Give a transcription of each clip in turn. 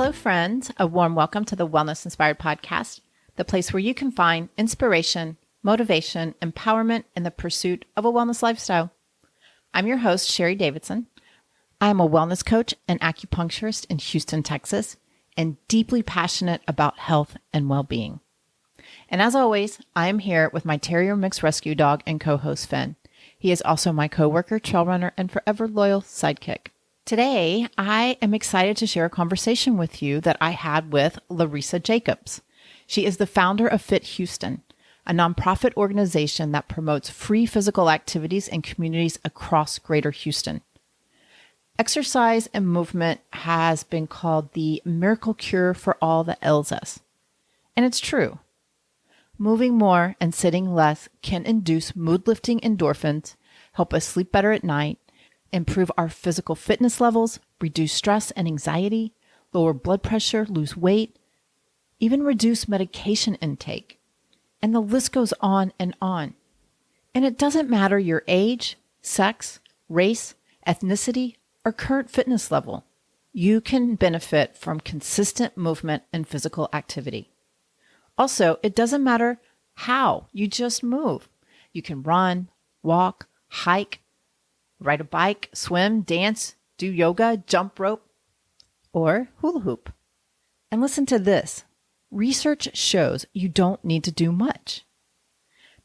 Hello, friends. A warm welcome to the Wellness Inspired Podcast, the place where you can find inspiration, motivation, empowerment in the pursuit of a wellness lifestyle. I'm your host, Sherry Davidson. I am a wellness coach and acupuncturist in Houston, Texas, and deeply passionate about health and well-being. And as always, I am here with my Terrier mixed rescue dog and co-host, Finn. He is also my coworker, trail runner, and forever loyal sidekick. Today, I am excited to share a conversation with you that I had with Lharissa Jacobs. She is the founder of Fit Houston, a nonprofit organization that promotes free physical activities in communities across Greater Houston. Exercise and movement has been called the miracle cure for all that ails us. And it's true. Moving more and sitting less can induce mood-lifting endorphins, help us sleep better at night, improve our physical fitness levels, reduce stress and anxiety, lower blood pressure, lose weight, even reduce medication intake. And the list goes on and on. And it doesn't matter your age, sex, race, ethnicity, or current fitness level. You can benefit from consistent movement and physical activity. Also, it doesn't matter how, you just move. You can run, walk, hike, ride a bike, swim, dance, do yoga, jump rope, or hula hoop. And listen to this. Research shows you don't need to do much.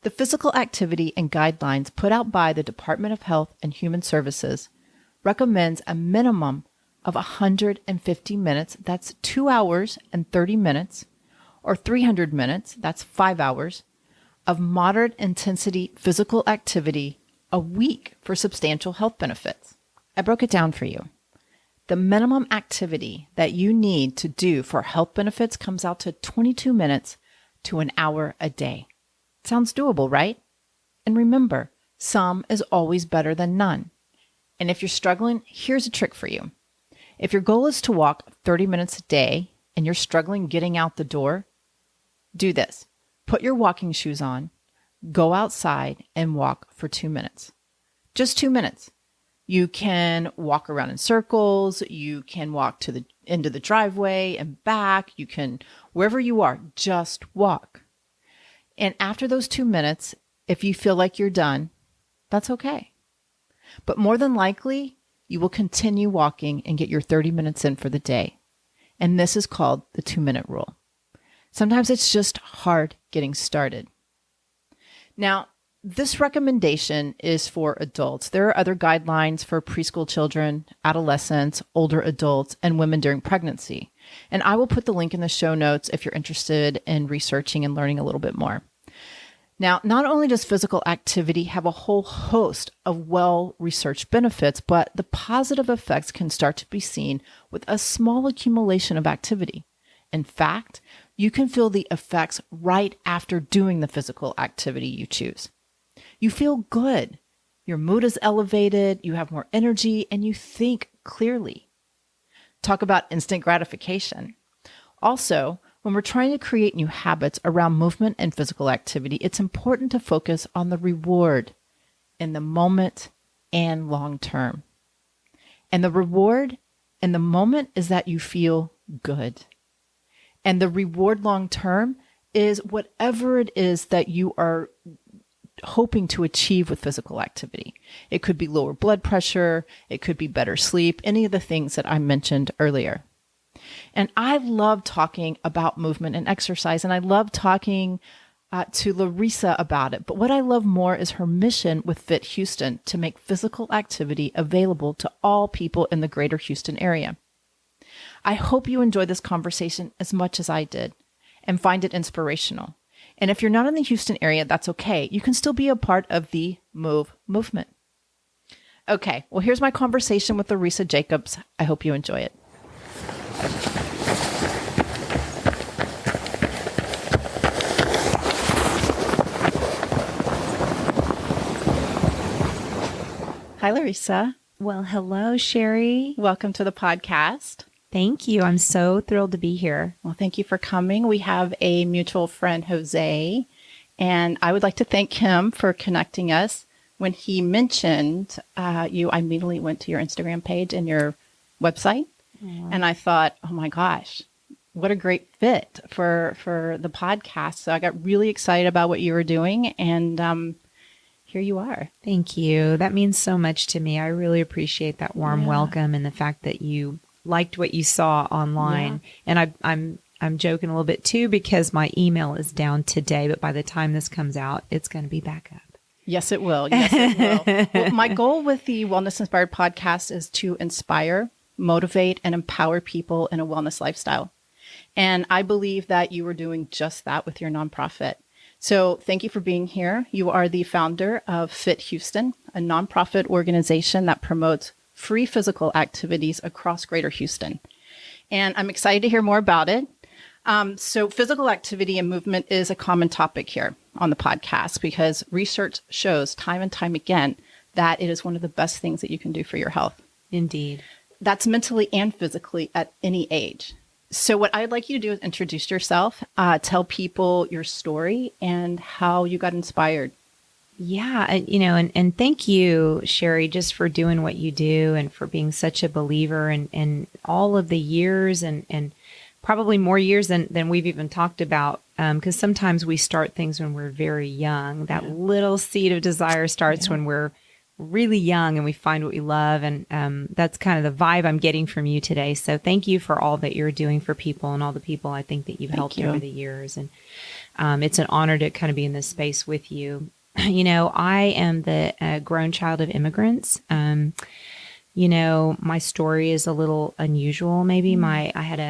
The physical activity and guidelines put out by the Department of Health and Human Services recommends a minimum of 150 minutes, that's 2 hours and 30 minutes, or 300 minutes, that's 5 hours, of moderate intensity physical activity a week for substantial health benefits. I broke it down for you. The minimum activity that you need to do for health benefits comes out to 22 minutes to an hour a day. Sounds doable, right? And remember, some is always better than none. And if you're struggling, here's a trick for you. If your goal is to walk 30 minutes a day and you're struggling getting out the door, do this. Put your walking shoes on, go outside and walk for 2 minutes. Just 2 minutes. You can walk around in circles. You can walk to the end of the driveway and back. You can, wherever you are, just walk. And after those 2 minutes, if you feel like you're done, that's okay. But more than likely, you will continue walking and get your 30 minutes in for the day. And this is called the 2-minute rule. Sometimes it's just hard getting started. Now, this recommendation is for adults. There are other guidelines for preschool children, adolescents, older adults, and women during pregnancy. And I will put the link in the show notes if you're interested in researching and learning a little bit more. Now, not only does physical activity have a whole host of well-researched benefits, but the positive effects can start to be seen with a small accumulation of activity. In fact, you can feel the effects right after doing the physical activity you choose. You feel good. Your mood is elevated, you have more energy, and you think clearly. Talk about instant gratification. Also, when we're trying to create new habits around movement and physical activity, it's important to focus on the reward in the moment and long term. And the reward in the moment is that you feel good. And the reward long term is whatever it is that you are hoping to achieve with physical activity. It could be lower blood pressure. It could be better sleep, any of the things that I mentioned earlier. And I love talking about movement and exercise, and I love talking to Lharissa about it. But what I love more is her mission with Fit Houston to make physical activity available to all people in the greater Houston area. I hope you enjoyed this conversation as much as I did and find it inspirational. And if you're not in the Houston area, that's okay. You can still be a part of the movement. Okay, well, here's my conversation with Lharissa Jacobs. I hope you enjoy it. Hi, Lharissa. Well, hello, Sherry. Welcome to the podcast. Thank you. I'm so thrilled to be here. Well, thank you for coming. We have a mutual friend, Jose, and I would like to thank him for connecting us. When he mentioned you, I immediately went to your Instagram page and your website And I thought, oh my gosh, what a great fit for the podcast. So I got really excited about what you were doing, and here you are. Thank you. That means so much to me. I really appreciate that warm welcome and the fact that you liked what you saw online. And I'm joking a little bit too, because my email is down today, but by the time this comes out, it's going to be back up. Yes, it will. Yes, it will. Well, my goal with the Wellness Inspired podcast is to inspire, motivate, and empower people in a wellness lifestyle. And I believe that you are doing just that with your nonprofit. So thank you for being here. You are the founder of Fit Houston, a nonprofit organization that promotes free physical activities across Greater Houston. And I'm excited to hear more about it. So physical activity and movement is a common topic here on the podcast because research shows time and time again that it is one of the best things that you can do for your health. Indeed. That's mentally and physically at any age. So what I'd like you to do is introduce yourself, tell people your story and how you got inspired. Yeah. And thank you, Sherry, just for doing what you do and for being such a believer and all of the years and probably more years than we've even talked about. Because sometimes we start things when we're very young. That little seed of desire starts when we're really young and we find what we love. And that's kind of the vibe I'm getting from you today. So thank you for all that you're doing for people and all the people I think that you've helped over the years. And it's an honor to kind of be in this space with you. I am the grown child of immigrants. My story is a little unusual. Maybe I had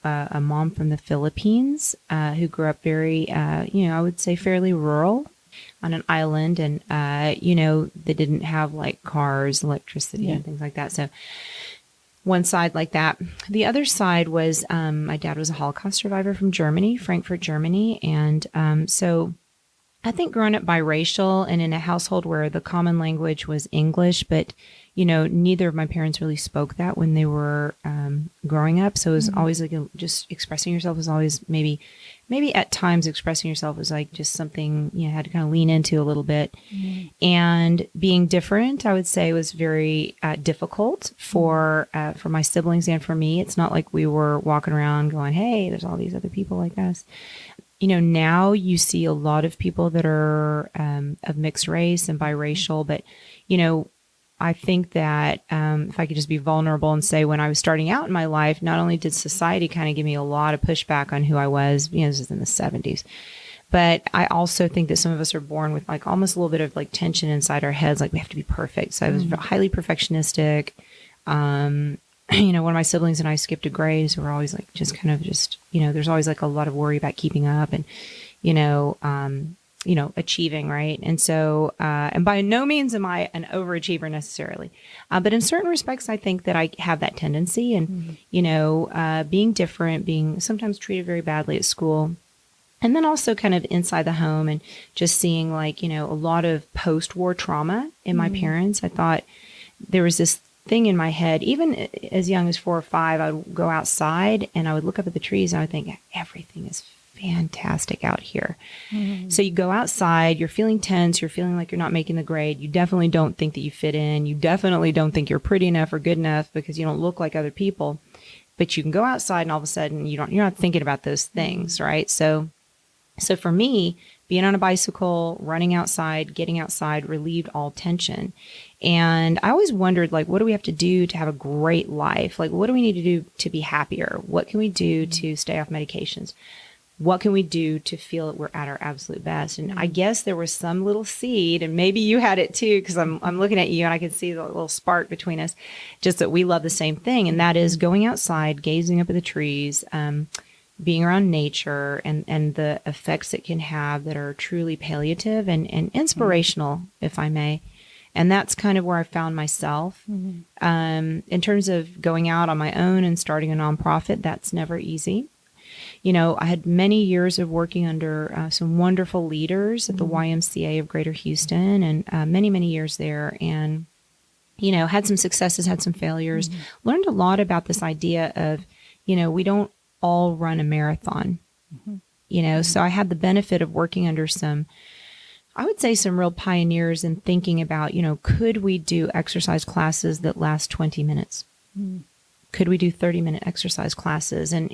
a mom from the Philippines who grew up very, I would say fairly rural on an island, and they didn't have like cars, electricity, and things like that. So one side like that. The other side was my dad was a Holocaust survivor from Germany, Frankfurt, Germany, and so I think growing up biracial and in a household where the common language was English, but neither of my parents really spoke that when they were growing up. So it was always like just expressing yourself was always maybe at times expressing yourself was like just something you had to kind of lean into a little bit. And being different, I would say, was very difficult for my siblings and for me. It's not like we were walking around going, hey, there's all these other people like us. Now you see a lot of people that are of mixed race and biracial, but, I think that if I could just be vulnerable and say when I was starting out in my life, not only did society kind of give me a lot of pushback on who I was, this is in the 70s, but I also think that some of us are born with like almost a little bit of like tension inside our heads, like we have to be perfect. So I was highly perfectionistic. One of my siblings and I skipped a grade, so we're always like there's always like a lot of worry about keeping up and, achieving, right? And so, and by no means am I an overachiever necessarily, but in certain respects, I think that I have that tendency and, being different, being sometimes treated very badly at school. And then also kind of inside the home and just seeing like, a lot of post-war trauma in my parents. I thought there was this thing in my head, even as young as 4 or 5, I would go outside and I would look up at the trees and I would think everything is fantastic out here. So you go outside, you're feeling tense, you're feeling like you're not making the grade. You definitely don't think that you fit in. You definitely don't think you're pretty enough or good enough because you don't look like other people. But you can go outside and all of a sudden you're not thinking about those things, right? So for me, being on a bicycle, running outside, getting outside relieved all tension. And I always wondered, like, what do we have to do to have a great life? Like, what do we need to do to be happier? What can we do to stay off medications? What can we do to feel that we're at our absolute best? And I guess there was some little seed, and maybe you had it too, because I'm looking at you and I can see the little spark between us, just that we love the same thing. And that is going outside, gazing up at the trees, being around nature and the effects it can have that are truly palliative and inspirational, if I may. And that's kind of where I found myself. In terms of going out on my own and starting a nonprofit, that's never easy. I had many years of working under some wonderful leaders at the YMCA of Greater Houston and many, many years there. And, had some successes, had some failures, learned a lot about this idea of, we don't all run a marathon, so I had the benefit of working under some real pioneers in thinking about, could we do exercise classes that last 20 minutes? could we do 30-minute exercise classes? And,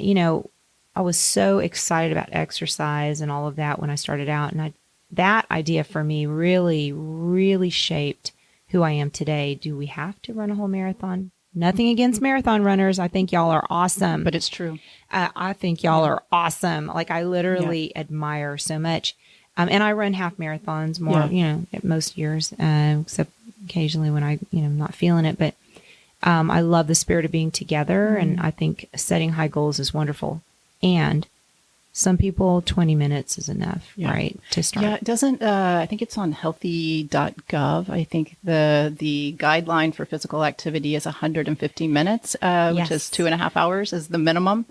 I was so excited about exercise and all of that when I started out. And that idea for me really, really shaped who I am today. Do we have to run a whole marathon? Nothing against marathon runners. I think y'all are awesome. But it's true. I think y'all are awesome. Like, I literally admire so much. And I run half marathons more, at most years, except occasionally when I'm not feeling it. But I love the spirit of being together. And I think setting high goals is wonderful. And some people, 20 minutes is enough, right, to start. Yeah, it doesn't, I think it's on healthy.gov. I think the guideline for physical activity is 150 minutes, which is 2.5 hours is the minimum.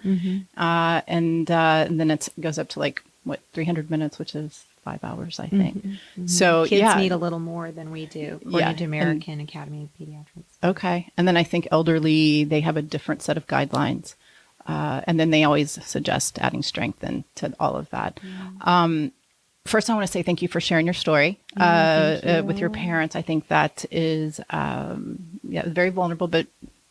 And then it goes up to 300 minutes, which is 5 hours, I think. So kids need a little more than we do, according to American Academy of Pediatrics. Okay. And then I think elderly, they have a different set of guidelines. And then they always suggest adding strength into all of that. First, I want to say thank you for sharing your story with your parents. I think that is very vulnerable, but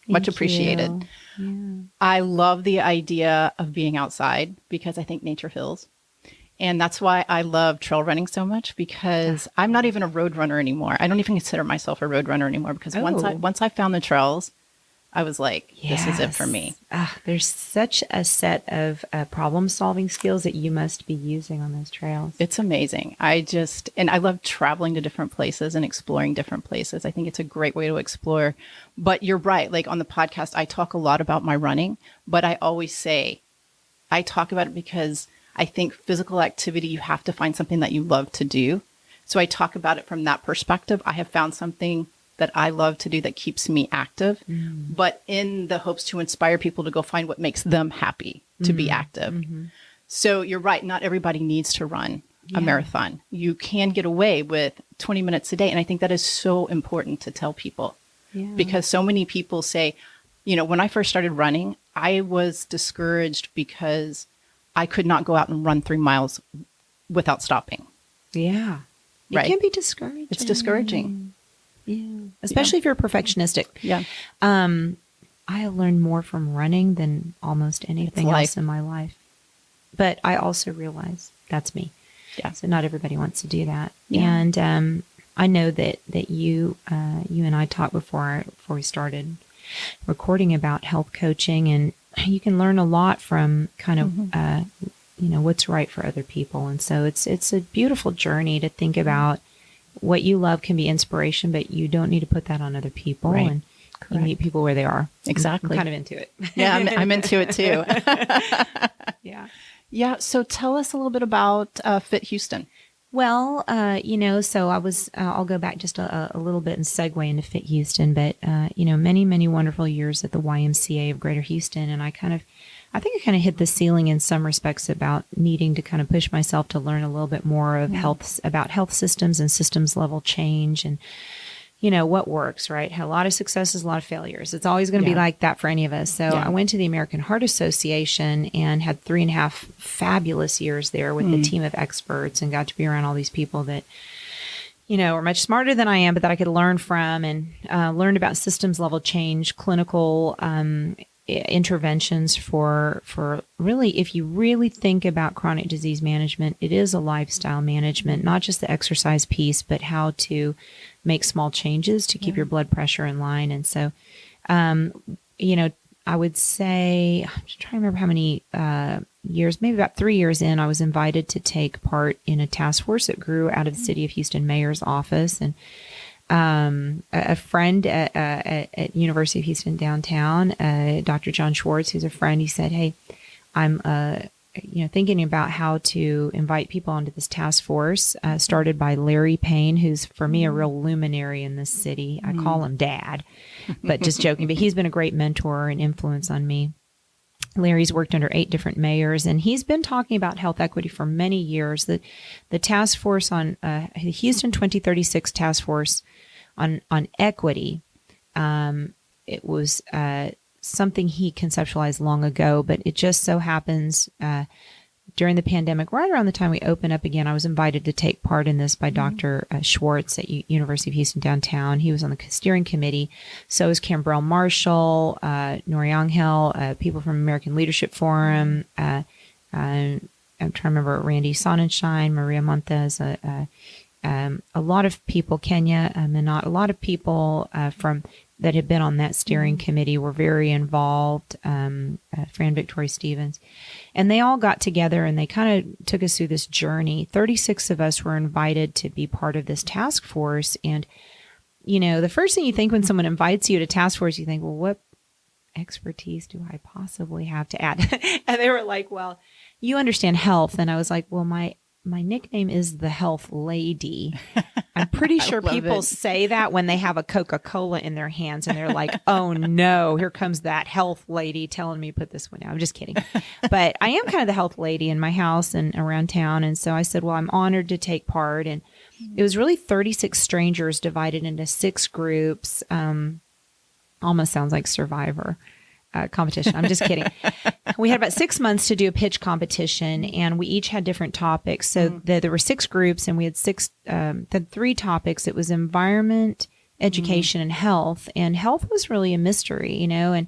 much appreciated. Yeah. I love the idea of being outside because I think nature heals. And that's why I love trail running so much, because I'm not even a road runner anymore. I don't even consider myself a road runner anymore, because once I found the trails, I was like, this is it for me. There's such a set of problem-solving skills that you must be using on those trails. It's amazing. And I love traveling to different places and exploring different places. I think it's a great way to explore. But you're right. Like on the podcast, I talk a lot about my running, but I always say, I talk about it because I think physical activity, you have to find something that you love to do. So I talk about it from that perspective. I have found something that I love to do that keeps me active, but in the hopes to inspire people to go find what makes them happy to be active. So you're right. Not everybody needs to run a marathon. You can get away with 20 minutes a day. And I think that is so important to tell people because so many people say, when I first started running, I was discouraged because I could not go out and run 3 miles without stopping. Yeah. It can be discouraging. It's discouraging. Yeah. Especially if you're perfectionistic. Yeah. I learned more from running than almost anything else in my life. But I also realize that's me. Yeah. So not everybody wants to do that. Yeah. And I know that you and I talked before we started recording about health coaching, and you can learn a lot from kind of what's right for other people. And so it's a beautiful journey to think about what you love can be inspiration, but you don't need to put that on other people. Right. And you meet people where they are. Exactly. I'm kind of into it. Yeah, I'm into it too. Yeah. Yeah. So tell us a little bit about Fit Houston. Well, so I was, I'll go back just a little bit and segue into Fit Houston, but, many, many wonderful years at the YMCA of Greater Houston. And I think I kind of hit the ceiling in some respects about needing to kind of push myself to learn a little bit more of about health systems and systems level change and, what works, right? A lot of successes, a lot of failures. It's always going to be like that for any of us. So I went to the American Heart Association and had 3.5 fabulous years there with a team of experts and got to be around all these people that, were much smarter than I am, but that I could learn from, and learned about systems level change, clinical interventions for really, if you really think about chronic disease management, it is a lifestyle management, not just the exercise piece, but how to make small changes to keep your blood pressure in line. And so, I would say, I'm just trying to remember how many years, maybe about 3 years in, I was invited to take part in a task force that grew out of the City of Houston Mayor's office. And a friend at University of Houston downtown, Dr. John Schwartz, who's a friend, he said, "Hey, I'm thinking about how to invite people onto this task force, started by Larry Payne, who's for me a real luminary in this city. I call him Dad, but just joking. But he's been a great mentor and influence on me. Larry's worked under 8 different mayors, and he's been talking about health equity for many years. The task force on the Houston 2036 task force on equity, it was something he conceptualized long ago, but it just so happens during the pandemic, right around the time we opened up again, I was invited to take part in this by Dr. Schwartz at University of Houston downtown. He was on the steering committee. So was Cambrell Marshall, Nori Angel, people from American Leadership Forum. I'm trying to remember Randy Sonnenschein, Maria Montes, a lot of people, Kenya, Minot, a lot of people from that had been on that steering committee were very involved. Fran Victoria Stevens. And they all got together and they kind of took us through this journey. 36 of us were invited to be part of this task force. And, you know, the first thing you think when someone invites you to task force, you think, well, what expertise do I possibly have to add? And they were like, well, you understand health. And I was like, well, my nickname is the Health Lady. I'm pretty sure people say that when they have a Coca-Cola in their hands and they're like, oh no, here comes that health lady telling me to put this one down. I'm just kidding. But I am kind of the health lady in my house and around town. And so I said, well, I'm honored to take part. And it was really 36 strangers divided into 6 groups. Almost sounds like Survivor. Competition. I'm just kidding. We had about 6 months to do a pitch competition, and we each had different topics. So there were 6 groups, and we had 3 topics. It was environment, education, and health. And health was really a mystery, you know. And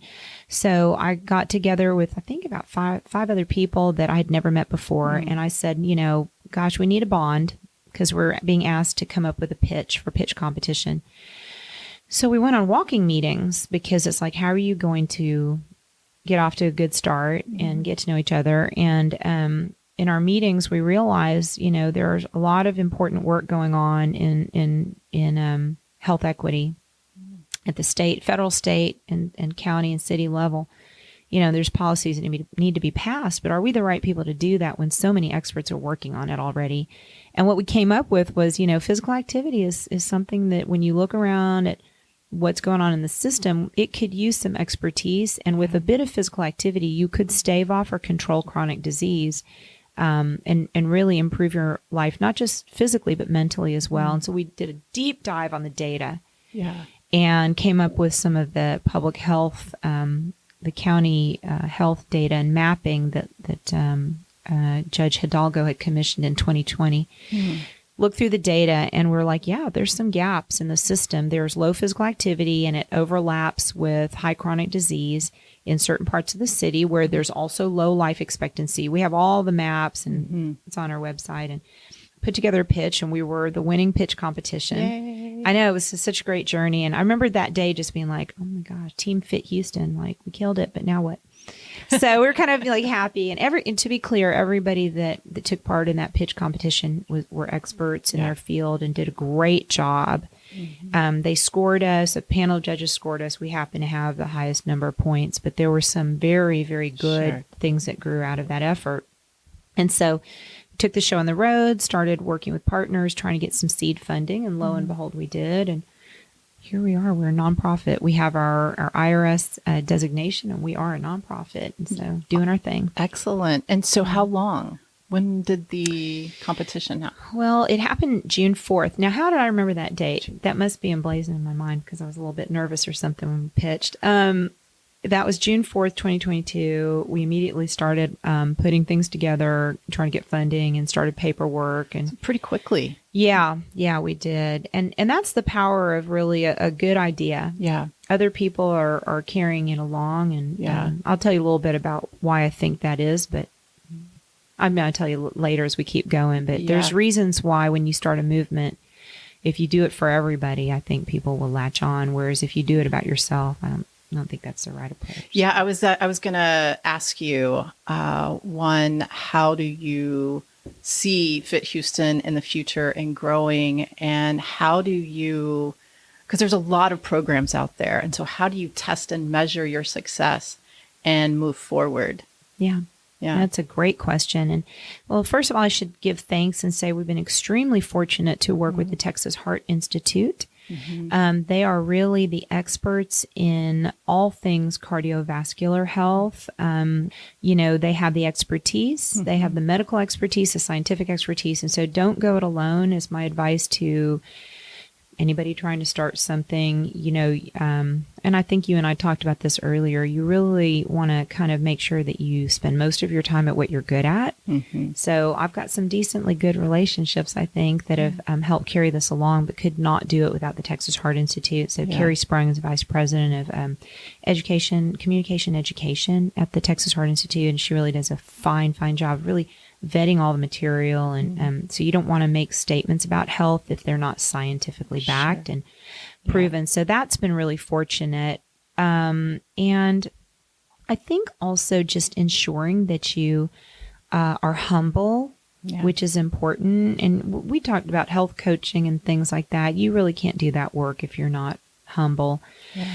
so I got together with, I think, about five other people that I had never met before. And I said, you know, gosh, we need a bond because we're being asked to come up with a pitch for pitch competition. So we went on walking meetings because it's like, how are you going to get off to a good start and get to know each other? And in our meetings, we realized, you know, there's a lot of important work going on in health equity at the state, federal, state, and county and city level. You know, there's policies that need to be passed, but are we the right people to do that when so many experts are working on it already? And what we came up with was, you know, physical activity is something that when you look around at what's going on in the system, it could use some expertise. And with a bit of physical activity, you could stave off or control chronic disease and really improve your life, not just physically, but mentally as well. And so we did a deep dive on the data and came up with some of the public health, the county health data and mapping that Judge Hidalgo had commissioned in 2020. Looked through the data and we're like, yeah, there's some gaps in the system. There's low physical activity and it overlaps with high chronic disease in certain parts of the city where there's also low life expectancy. We have all the maps and it's on our website, and put together a pitch, and we were the winning pitch competition. Yay. I know, it was such a great journey. And I remember that day just being like, oh my gosh, Team Fit Houston, like we killed it, but now what? So we're kind of like happy. And to be clear, everybody that took part in that pitch competition were experts in their field and did a great job. They scored us, a panel of judges scored us. We happened to have the highest number of points, but there were some very, very good things that grew out of that effort. And so we took the show on the road, started working with partners, trying to get some seed funding, and lo and behold, we did. And here we are. We're a nonprofit. We have our IRS designation, and we are a nonprofit. And so doing our thing. Excellent. And so how long? When did the competition happen? Well, it happened June 4th. Now, how did I remember that date? That must be emblazoned in my mind because I was a little bit nervous or something when we pitched. That was June 4th, 2022. We immediately started putting things together, trying to get funding, and started paperwork. And so pretty quickly. Yeah, we did. And that's the power of really a good idea. Yeah. Other people are carrying it along. And I'll tell you a little bit about why I think that is, but I'm going to tell you later as we keep going. But there's reasons why when you start a movement, if you do it for everybody, I think people will latch on. Whereas if you do it about yourself, I don't think that's the right approach. Yeah, I was going to ask you, one, how do you see Fit Houston in the future and growing, and how do you, because there's a lot of programs out there, and so how do you test and measure your success and move forward? Yeah, that's a great question. And well, first of all, I should give thanks and say we've been extremely fortunate to work with the Texas Heart Institute. They are really the experts in all things cardiovascular health. They have the expertise, they have the medical expertise, the scientific expertise. And so don't go it alone is my advice to anybody trying to start something, and I think you and I talked about this earlier, you really want to kind of make sure that you spend most of your time at what you're good at. Mm-hmm. So I've got some decently good relationships, I think, that have helped carry this along, but could not do it without the Texas Heart Institute. So Carrie Sprung is vice president of communication education at the Texas Heart Institute, and she really does a fine job really vetting all the material. And so you don't want to make statements about health if they're not scientifically backed and proven. So that's been really fortunate. And I think also just ensuring that you are humble, which is important. And we talked about health coaching and things like that. You really can't do that work if you're not humble. Yeah.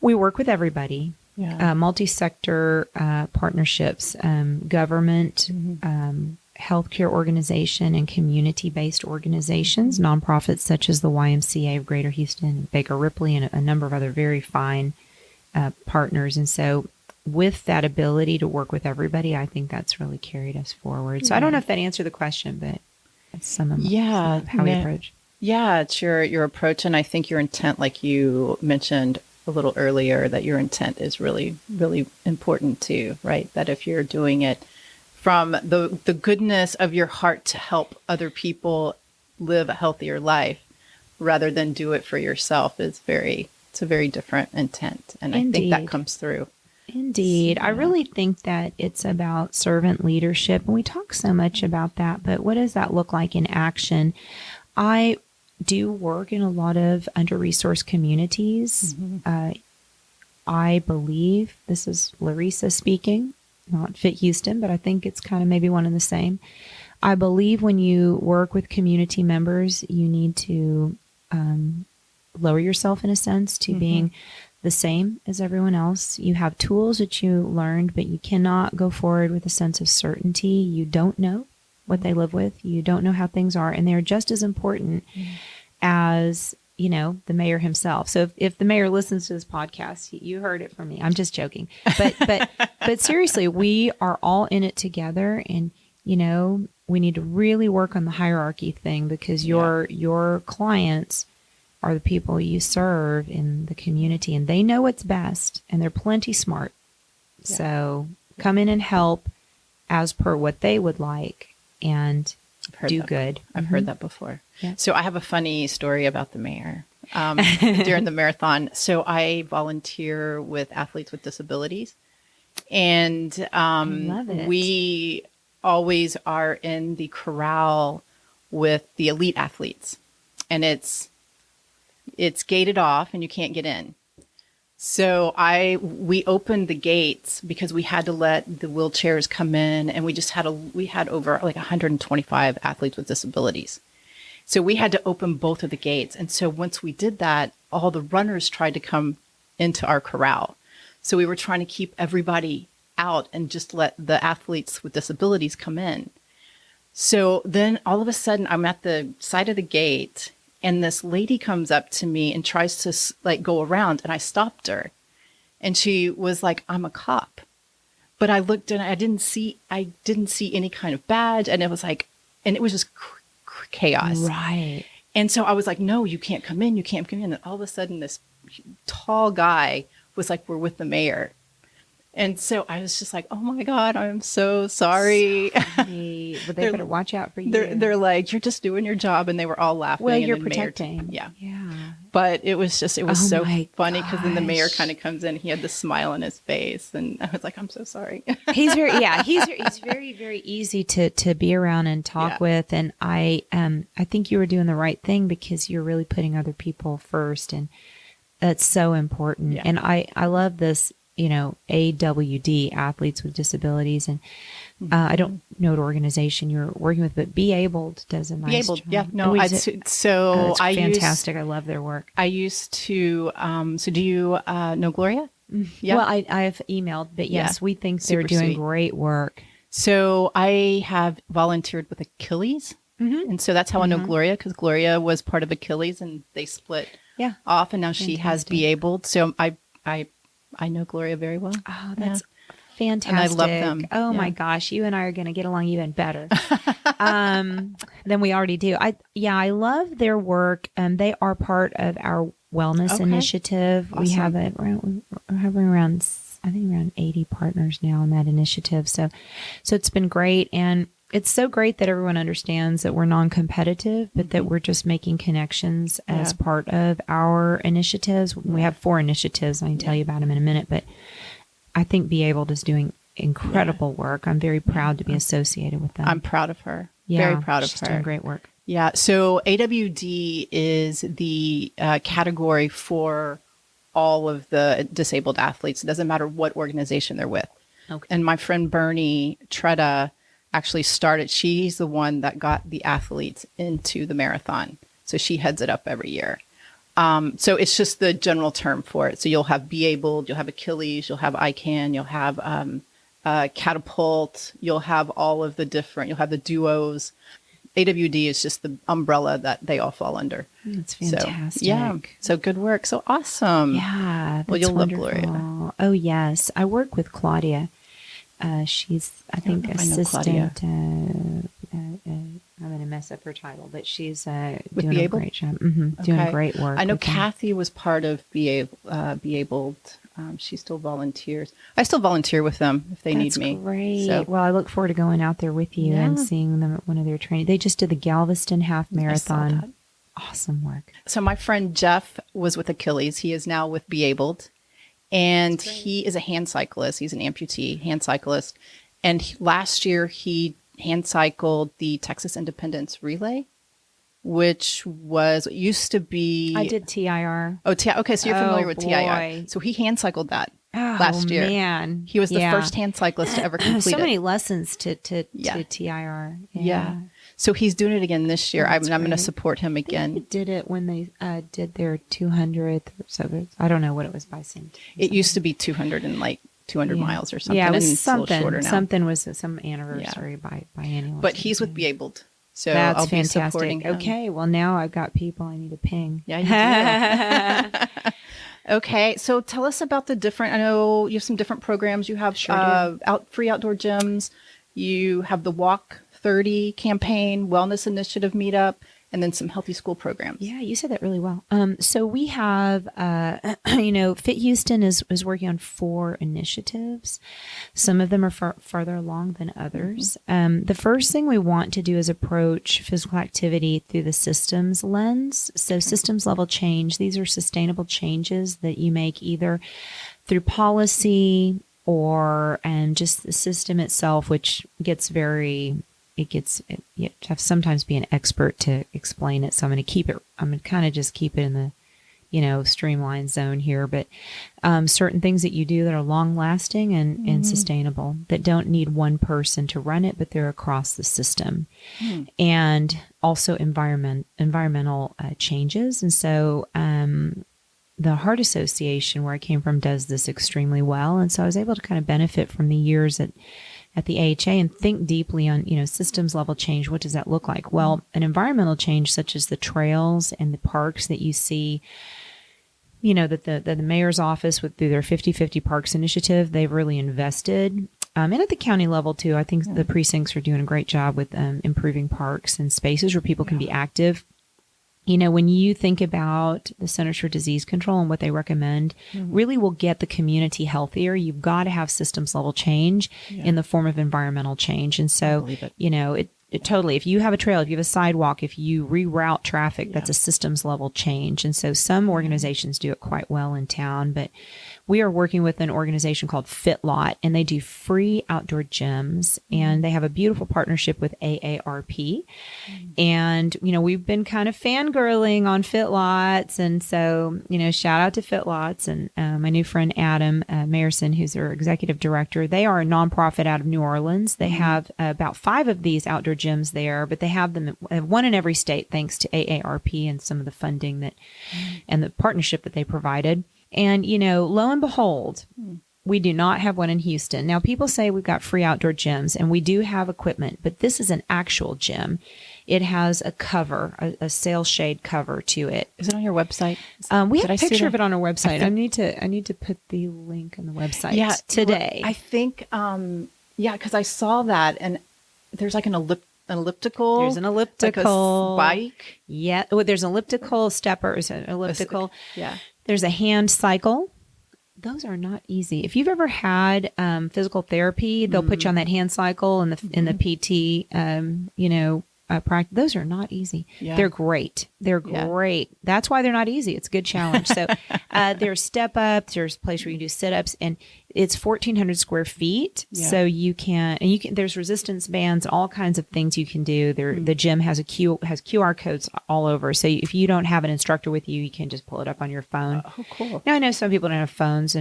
We work with everybody. Multi-sector partnerships, government, healthcare organization, and community-based organizations, nonprofits such as the YMCA of Greater Houston, Baker Ripley, and a number of other very fine partners. And so with that ability to work with everybody, I think that's really carried us forward. So I don't know if that answered the question, but that's some of how we approach. Yeah, it's your approach. And I think your intent, like you mentioned a little earlier, that your intent is really, really important too, right? That if you're doing it from the goodness of your heart to help other people live a healthier life rather than do it for yourself, it's a very different intent. And I think that comes through. Indeed. I really think that it's about servant leadership. And we talk so much about that, but what does that look like in action? I do work in a lot of under-resourced communities. I believe, this is Lharissa speaking, not Fit Houston, but I think it's kind of maybe one and the same. I believe when you work with community members, you need to lower yourself in a sense to being the same as everyone else. You have tools that you learned, but you cannot go forward with a sense of certainty. You don't know what they live with. You don't know how things are, and they're just as important as, the mayor himself. So if the mayor listens to this podcast, you heard it from me. I'm just joking. But seriously, we are all in it together, and we need to really work on the hierarchy thing, because your clients are the people you serve in the community, and they know what's best, and they're plenty smart. So come in and help as per what they would like, and do good. I've heard that before. Yeah. So I have a funny story about the mayor during the marathon. So I volunteer with athletes with disabilities, and we always are in the corral with the elite athletes, and it's gated off and you can't get in. So we opened the gates because we had to let the wheelchairs come in, and we had over like 125 athletes with disabilities. So we had to open both of the gates. And so once we did that, all the runners tried to come into our corral. So we were trying to keep everybody out and just let the athletes with disabilities come in. So then all of a sudden I'm at the side of the gate, and this lady comes up to me and tries to go around, and I stopped her, and she was like, "I'm a cop." But I looked and I didn't see any kind of badge, and it was just chaos. Right. And so I was like, "No, you can't come in. You can't come in." And all of a sudden this tall guy was like, "We're with the mayor." And so I was just like, "Oh my God, I'm so sorry." But they better watch out for you. They're like, "You're just doing your job," and they were all laughing. Well, and you're the protecting. Yeah. But it was so funny, because then the mayor kind of comes in. He had this smile on his face, and I was like, "I'm so sorry." He's very, very easy to be around and talk with. And I think you were doing the right thing, because you're really putting other people first, and that's so important. Yeah. And I love this. AWD, Athletes with Disabilities. And I don't know what organization you're working with, but Be Abled does a nice job. Yeah. No, it's fantastic. I love their work. I used to, so do you know Gloria? Yeah. Well, I've emailed, but yes, we think they're doing great work. So I have volunteered with Achilles. And so that's how I know Gloria, because Gloria was part of Achilles, and they split off, and now she has Be Abled. So I know Gloria very well. Oh, that's fantastic. And I love them. Oh my gosh, you and I are going to get along even better. than we already do. I love their work. They are part of our wellness initiative. Awesome. We have it around, we're having around, I think around 80 partners now in that initiative. So it's been great. And it's so great that everyone understands that we're non-competitive, but that we're just making connections as part of our initiatives. We have 4 initiatives. I can tell you about them in a minute, but I think Be Able is doing incredible work. I'm very proud to be associated with them. I'm proud of her. Yeah, Very proud of she's her. doing great work. Yeah. So AWD is the category for all of the disabled athletes. It doesn't matter what organization they're with. Okay. And my friend Bernie Tretta actually started, she's the one that got the athletes into the marathon. So she heads it up every year. So it's just the general term for it. So you'll have Be Able, you'll have Achilles, you'll have ICANN, you'll have Catapult, you'll have all of the different, you'll have the duos. AWD is just the umbrella that they all fall under. That's fantastic. So, yeah. So good work. So awesome. Yeah. That's Well, you'll wonderful. love Gloria. Oh, yes. I work with Claudia. She's, I think, assistant. I'm going to mess up her title, but she's doing a great job. Doing great work. I know with them. Kathy was part of Be Able. She still volunteers. I still volunteer with them if they need me. That's great. So, Well, I look forward to going out there with you and seeing them at one of their trainings. They just did the Galveston half marathon. Awesome work. so my friend Jeff was with Achilles. He is now with Be Able. And he is a hand cyclist. He's an amputee hand cyclist. And last year he hand cycled the Texas Independence Relay, which used to be. I did TIR. Oh, okay. So you're familiar with boy. TIR. So he hand cycled that last year. Man. He was the first hand cyclist to ever complete so it. many lessons to TIR. Yeah. So he's doing it again this year. I'm going to support him They again. did it when they did their 200th. So I don't know what it was by St. It used to be 200 and like 200 miles or something. Yeah, it was and it's a little something. shorter now. Something was some anniversary by annual. But he's with Be Able. So That's I'll be fantastic. supporting him. Okay, well now I've got people I need to ping. Yeah, you do. Okay, so tell us about the different. I know you have some different programs. You have free outdoor gyms. You have the Walk 30 campaign, wellness initiative meetup, and then some healthy school programs. Yeah, you said that really well. So we have, Fit Houston is working on 4 initiatives. Some of them are farther along than others. The first thing we want to do is approach physical activity through the systems lens. So systems level change, these are sustainable changes that you make either through policy or just the system itself, which gets you have to sometimes be an expert to explain it. So I'm going to kind of just keep it in the, streamlined zone here, but certain things that you do that are long lasting and sustainable that don't need one person to run it, but they're across the system and also environmental changes. And so, the Heart Association where I came from does this extremely well. And so I was able to kind of benefit from the years at the AHA and think deeply on, systems level change. What does that look like? Well, an environmental change such as the trails and the parks that you see, that the mayor's office through their 50/50 Parks Initiative, they've really invested. And at the county level too, I think the precincts are doing a great job with improving parks and spaces where people can be active. When you think about the Centers for Disease Control and what they recommend, really will get the community healthier. You've got to have systems level change in the form of environmental change. And so, it totally, if you have a trail, if you have a sidewalk, if you reroute traffic, that's a systems level change. And so some organizations do it quite well in town, but we are working with an organization called FitLot, and they do free outdoor gyms, and they have a beautiful partnership with AARP. And, we've been kind of fangirling on FitLots. And so, shout out to FitLots and my new friend, Adam Mayerson, who's their executive director. They are a nonprofit out of New Orleans. They have about 5 of these outdoor gyms there, but they have them one in every state, thanks to AARP and some of the funding and the partnership that they provided. And, lo and behold, we do not have one in Houston. Now, people say we've got free outdoor gyms, and we do have equipment, but this is an actual gym. It has a cover, a sail shade cover to it. Is it on your website? We have a picture of it on our website. I need to put the link on the website today. I think, because I saw that, and there's like an elliptical. There's an elliptical like a bike. Yeah. Well, there's an elliptical stepper. Is an elliptical. Yeah. There's a hand cycle. Those are not easy. If you've ever had physical therapy, they'll put you on that hand cycle in the PT, practice. Those are not easy. Yeah. They're great. They're great. That's why they're not easy. It's a good challenge. So there's step ups. There's a place where you can do sit ups, and it's 1,400 square feet. Yeah. So you can. There's resistance bands, all kinds of things you can do. The gym has has QR codes all over. So if you don't have an instructor with you, you can just pull it up on your phone. Oh, cool. Now I know some people don't have phones,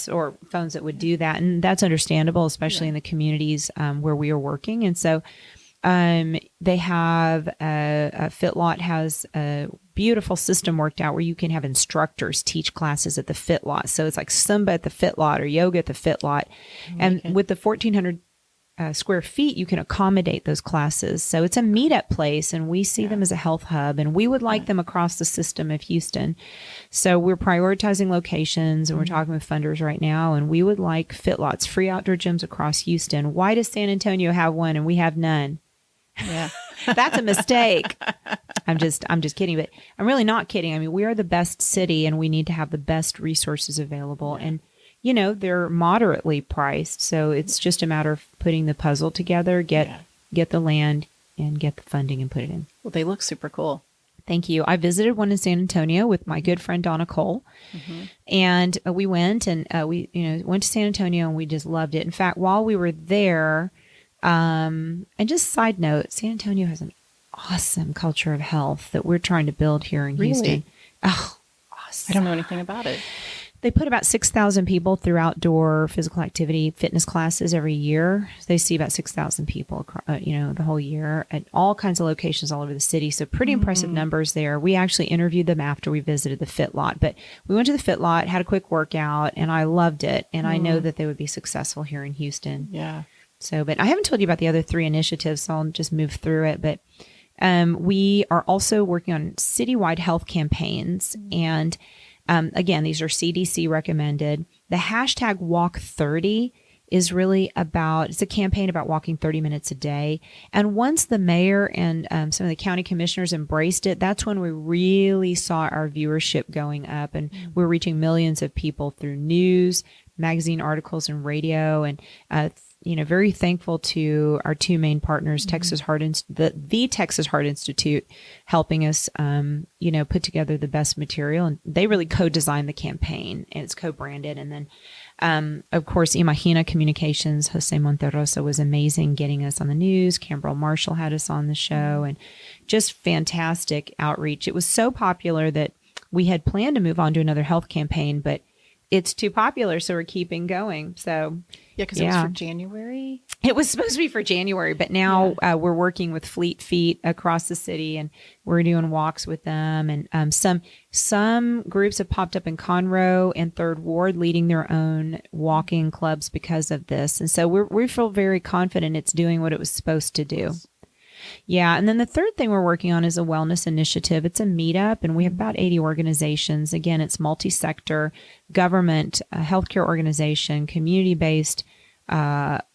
or phones that would do that, and that's understandable, especially in the communities where we are working. And so they have FitLot has a beautiful system worked out where you can have instructors teach classes at the FitLot. So it's like Zumba at the FitLot or yoga at the FitLot. And with the 1,400 square feet, you can accommodate those classes. So it's a meetup place, and we see them as a health hub, and we would like them across the system of Houston. So we're prioritizing locations, and we're talking with funders right now, and we would like FitLots, free outdoor gyms across Houston. Why does San Antonio have one and we have none? Yeah. That's a mistake. I'm just kidding, but I'm really not kidding. I mean, we are the best city, and we need to have the best resources available. And, they're moderately priced. So it's just a matter of putting the puzzle together, get the land, and get the funding and put it in. Well, they look super cool. Thank you. I visited one in San Antonio with my good friend Donna Cole, and we went and we went to San Antonio, and we just loved it. In fact, while we were there, and just side note, San Antonio has an awesome culture of health that we're trying to build here in Houston. Oh, awesome. I don't know anything about it. They put about 6,000 people through outdoor physical activity fitness classes every year. They see about 6,000 people, the whole year at all kinds of locations all over the city. So pretty impressive numbers there. We actually interviewed them after we visited the FitLot, but we went to the FitLot, had a quick workout, and I loved it. And I know that they would be successful here in Houston. Yeah. So, but I haven't told you about the other 3 initiatives, so I'll just move through it. But we are also working on citywide health campaigns. And again, these are CDC recommended. The hashtag Walk30 is really it's a campaign about walking 30 minutes a day. And once the mayor and some of the county commissioners embraced it, that's when we really saw our viewership going up. And we're reaching millions of people through news, magazine articles, and radio. And very thankful to our 2 main partners, Texas Heart the Texas Heart Institute, helping us, put together the best material, and they really co-designed the campaign, and it's co-branded. And then, of course, Imagina Communications, Jose Monterrosa was amazing getting us on the news. Cambrell Marshall had us on the show, and just fantastic outreach. It was so popular that we had planned to move on to another health campaign, but it's too popular, so we're keeping going. So yeah, because it was for January. It was supposed to be for January, but now we're working with Fleet Feet across the city, and we're doing walks with them. And some groups have popped up in Conroe and Third Ward, leading their own walking clubs because of this. And so we feel very confident it's doing what it was supposed to do. Yeah. And then the third thing we're working on is a wellness initiative. It's a meetup, and we have about 80 organizations. Again, it's multi-sector, government, healthcare organization, community-based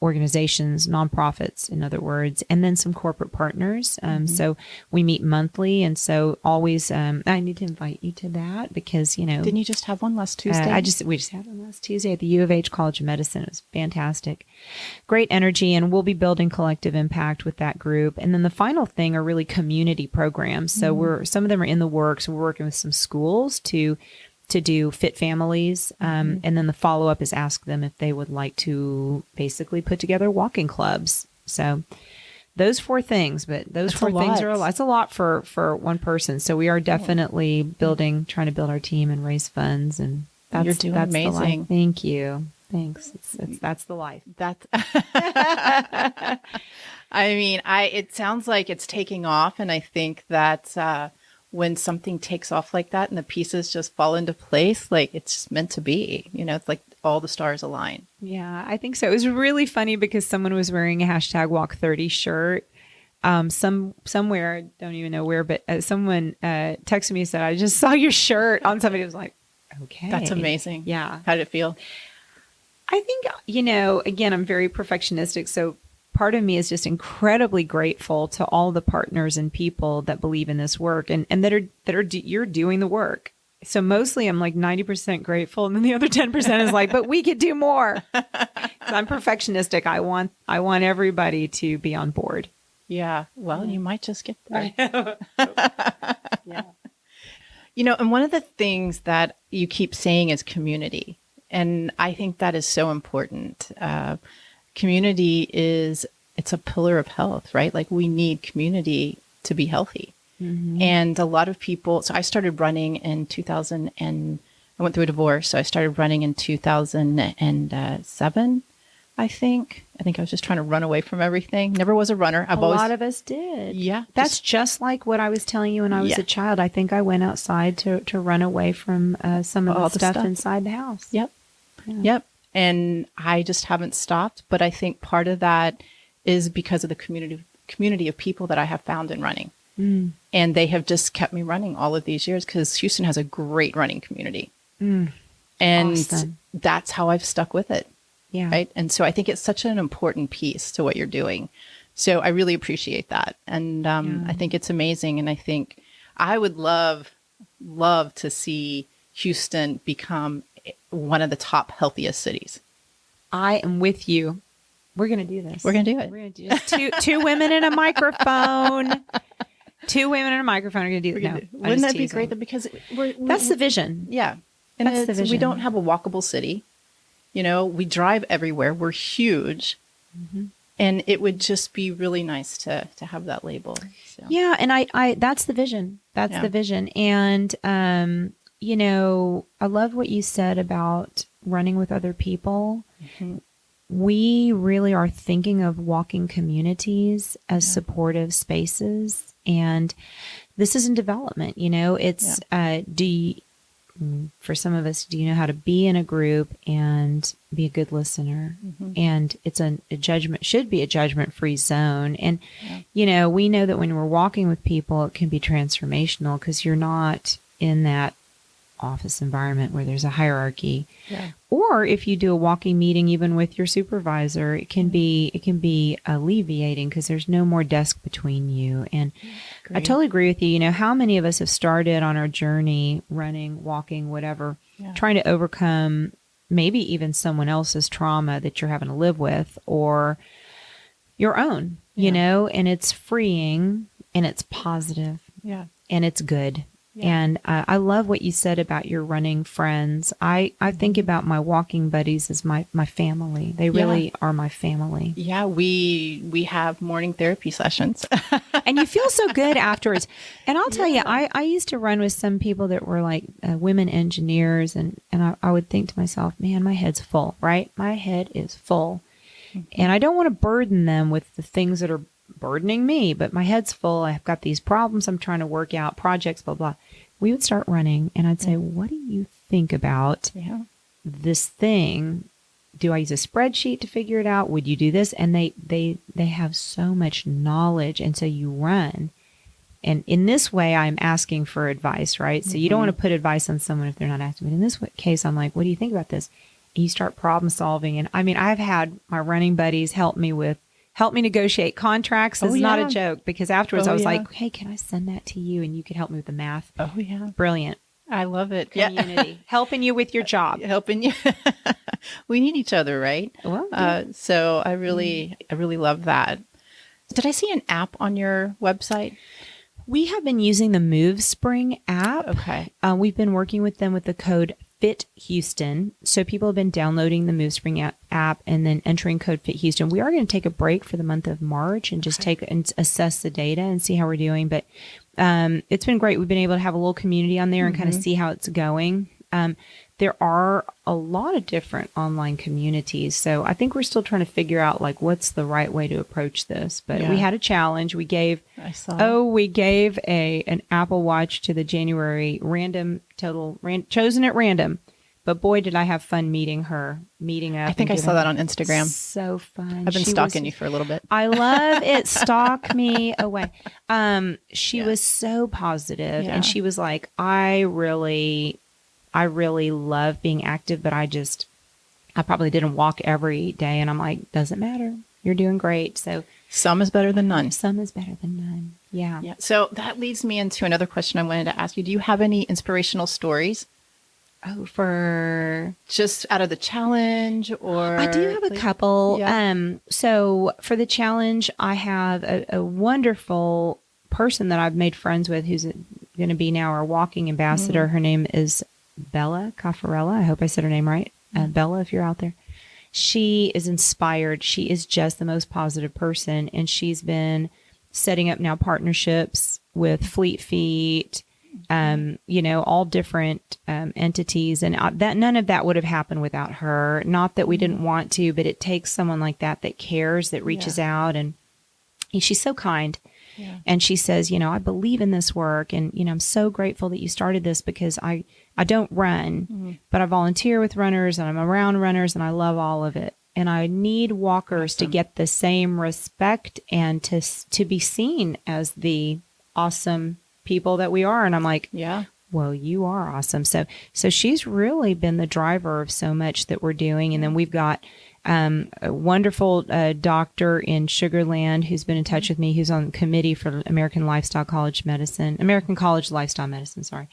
organizations, nonprofits, in other words, and then some corporate partners. So we meet monthly. And so always, I need to invite you to that because, Didn't you just have one last Tuesday? We just had one last Tuesday at the U of H College of Medicine. It was fantastic. Great energy. And we'll be building collective impact with that group. And then the final thing are really community programs. So some of them are in the works. We're working with some schools to do fit families. And then the follow-up is ask them if they would like to basically put together walking clubs. So those 4 things, but those that's 4 things are a lot. It's a lot for one person. So we are definitely trying to build our team and raise funds. And you're doing amazing. Thank you. Thanks. That's the life. It sounds like it's taking off. And I think that, when something takes off like that and the pieces just fall into place, like it's just meant to be, it's like all the stars align. Yeah, I think so. It was really funny because someone was wearing a hashtag Walk30 shirt. Somewhere, I don't even know where, but someone texted me and said, I just saw your shirt on somebody. I was like, okay. That's amazing. Yeah. How did it feel? I think, again, I'm very perfectionistic. So part of me is just incredibly grateful to all the partners and people that believe in this work and you're doing the work. So mostly I'm like 90% grateful. And then the other 10% is like, but we could do more. I'm perfectionistic. I want everybody to be on board. Yeah. Well, you might just get there. Yeah. And one of the things that you keep saying is community. And I think that is so important. Community it's a pillar of health, right? Like we need community to be healthy. Mm-hmm. And a lot of people, so I started running in 2000 and I went through a divorce. So I started running in 2007, I think. I think I was just trying to run away from everything. Never was a runner. A lot of us did. Yeah. That's just like what I was telling you when I was a child. I think I went outside to run away from some of the stuff inside the house. Yep. Yeah. Yep. And I just haven't stopped. But I think part of that is because of the community of people that I have found in running. Mm. And they have just kept me running all of these years because Houston has a great running community. Mm. And awesome. That's how I've stuck with it. Yeah. Right. And so I think it's such an important piece to what you're doing. So I really appreciate that. And I think it's amazing. And I think I would love to see Houston become one of the top healthiest cities. I am with you. We're going to do this. We're going to do it. We're going to do this. Two women and a microphone. 2 women and a microphone are going to do this. No, wouldn't that be great? Because that's the vision. Yeah. And that's the vision. We don't have a walkable city. We drive everywhere. We're huge. Mm-hmm. And it would just be really nice to have that label. So. Yeah. And I that's the vision. That's the vision. And, I love what you said about running with other people. Mm-hmm. We really are thinking of walking communities as supportive spaces. And this is in development, it's, for some of us, do you know how to be in a group and be a good listener? Mm-hmm. And it's a judgment, should be a judgment-free zone. And, we know that when we're walking with people, it can be transformational because you're not in that office environment where there's a hierarchy. Yeah. Or if you do a walking meeting, even with your supervisor, it can be alleviating because there's no more desk between you. And I totally agree with you. How many of us have started on our journey, running, walking, whatever, trying to overcome maybe even someone else's trauma that you're having to live with or your own, and it's freeing and it's positive and it's good. Yeah. And I love what you said about your running friends. I think about my walking buddies as my family. They really are my family. Yeah, we have morning therapy sessions. And you feel so good afterwards. And I'll tell you, I used to run with some people that were like women engineers. And I would think to myself, man, my head's full, right? My head is full. Mm-hmm. And I don't want to burden them with the things that are burdening me, but my head's full. I've got these problems I'm trying to work out, projects, blah, blah. We would start running and I'd say, what do you think about this thing? Do I use a spreadsheet to figure it out? Would you do this? And they have so much knowledge. And so you run. And in this way, I'm asking for advice, right? So you don't want to put advice on someone if they're not asking. But in this case, I'm like, what do you think about this? And you start problem solving. And I mean, I've had my running buddies help me negotiate contracts. It's not a joke because afterwards I was like, hey, can I send that to you? And you could help me with the math. Oh, yeah. Brilliant. I love it. Community. Helping you with your job. Helping you. We need each other, right? Well, so I really love that. Did I see an app on your website? We have been using the MoveSpring app. Okay. We've been working with them with the code Fit Houston. So people have been downloading the MoveSpring app and then entering code Fit Houston. We are going to take a break for the month of March and just take and assess the data and see how we're doing. But it's been great. We've been able to have a little community on there and kind of see how it's going. There are a lot of different online communities. So I think we're still trying to figure out like what's the right way to approach this. But we had a challenge. We gave an Apple Watch to the January chosen at random. But boy, did I have fun meeting up. I think I saw that on Instagram. So fun. I've been stalking you for a little bit. I love it. Stalk me away. She was so positive and she was like, I really love being active, but I probably didn't walk every day. And I'm like, doesn't matter. You're doing great. So Some is better than none. some is better than none. Yeah. Yeah. So that leads me into another question I wanted to ask you. Do you have any inspirational stories Oh, for just out of the challenge or? I do have a couple. Yeah. So for the challenge, I have a wonderful person that I've made friends with who's going to be now our walking ambassador. Her name is Bella Caffarella. I hope I said her name right. Bella, if you're out there. She is inspired. She is just the most positive person. And she's been setting up now partnerships with Fleet Feet, all different entities. And that none of that would have happened without her. Not that we didn't want to, but it takes someone like that cares, that reaches out. And she's so kind. Yeah. And she says, I believe in this work. And, I'm so grateful that you started this because I don't run, but I volunteer with runners and I'm around runners and I love all of it. And I need walkers to get the same respect and to be seen as the awesome people that we are. And I'm like, yeah, well, you are awesome. So she's really been the driver of so much that we're doing. And then we've got a wonderful doctor in Sugar Land who's been in touch with me, who's on the committee for American College Lifestyle Medicine, sorry.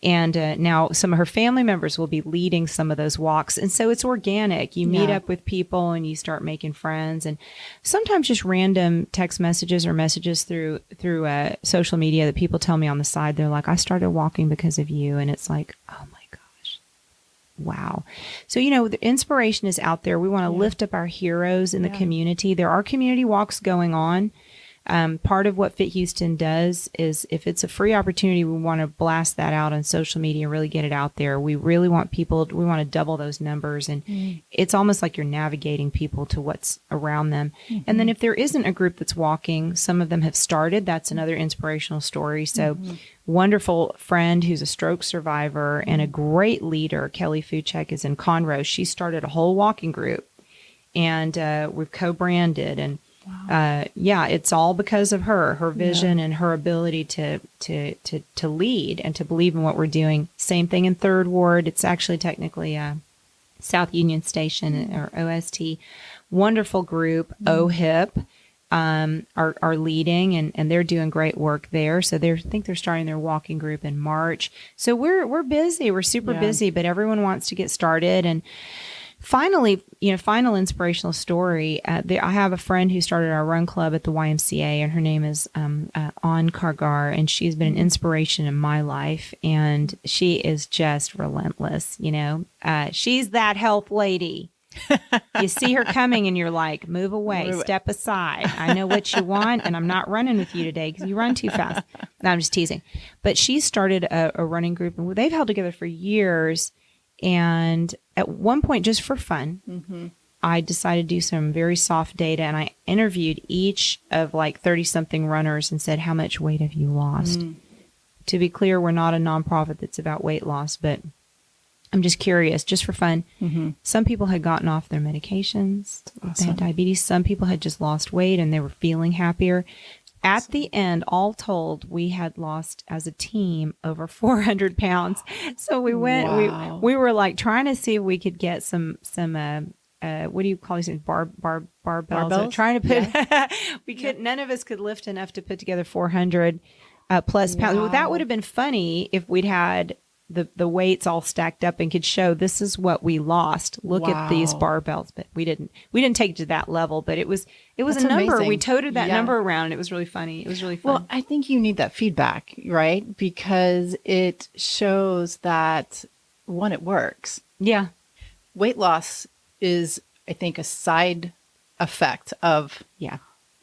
And now some of her family members will be leading some of those walks. And so it's organic. You meet up with people and you start making friends. And sometimes just random text messages or messages through social media that people tell me on the side. They're like, I started walking because of you. And it's like, oh my gosh. Wow. So, the inspiration is out there. We want to lift up our heroes in the community. There are community walks going on. Part of what Fit Houston does is if it's a free opportunity, we want to blast that out on social media and really get it out there. We really want we want to double those numbers. And it's almost like you're navigating people to what's around them. Mm-hmm. And then if there isn't a group that's walking, some of them have started. That's another inspirational story. So wonderful friend who's a stroke survivor and a great leader, Kelly Fuchek, is in Conroe. She started a whole walking group and we've co-branded and it's all because of her vision and her ability to lead and to believe in what we're doing. Same thing in Third Ward. It's actually technically South Union Station or OST. Wonderful group, OHIP, are leading and they're doing great work there. So I think they're starting their walking group in March. So we're busy. We're super busy, but everyone wants to get started. And finally, final inspirational story. I have a friend who started our run club at the YMCA, and her name is An Kargar, and she's been an inspiration in my life, and she is just relentless. She's that health lady. You see her coming, and you're like, move away, step aside. I know what you want, and I'm not running with you today because you run too fast. No, I'm just teasing. But she started a running group, and they've held together for years. And at one point, just for fun, I decided to do some very soft data, and I interviewed each of 30-something runners and said, how much weight have you lost? To be clear, we're not a nonprofit that's about weight loss, but I'm just curious, just for fun. Some people had gotten off their medications. They had diabetes. Some people had just lost weight, and they were feeling happier. At the end, all told, we had lost as a team over 400 pounds. So we went, we were trying to see if we could get some what do you call these things? Barbells? Trying to put, we could, none of us could lift enough to put together 400 plus pounds. Wow. That would have been funny if we'd had the weights all stacked up and could show this is what we lost. Look at these barbells, but we didn't take it to that level, but it was That's a number. Amazing. We toted that number around and it was really funny. It was really fun. Well, I think you need that feedback, right? Because it shows that one, it works. Yeah. Weight loss is, I think, a side effect of,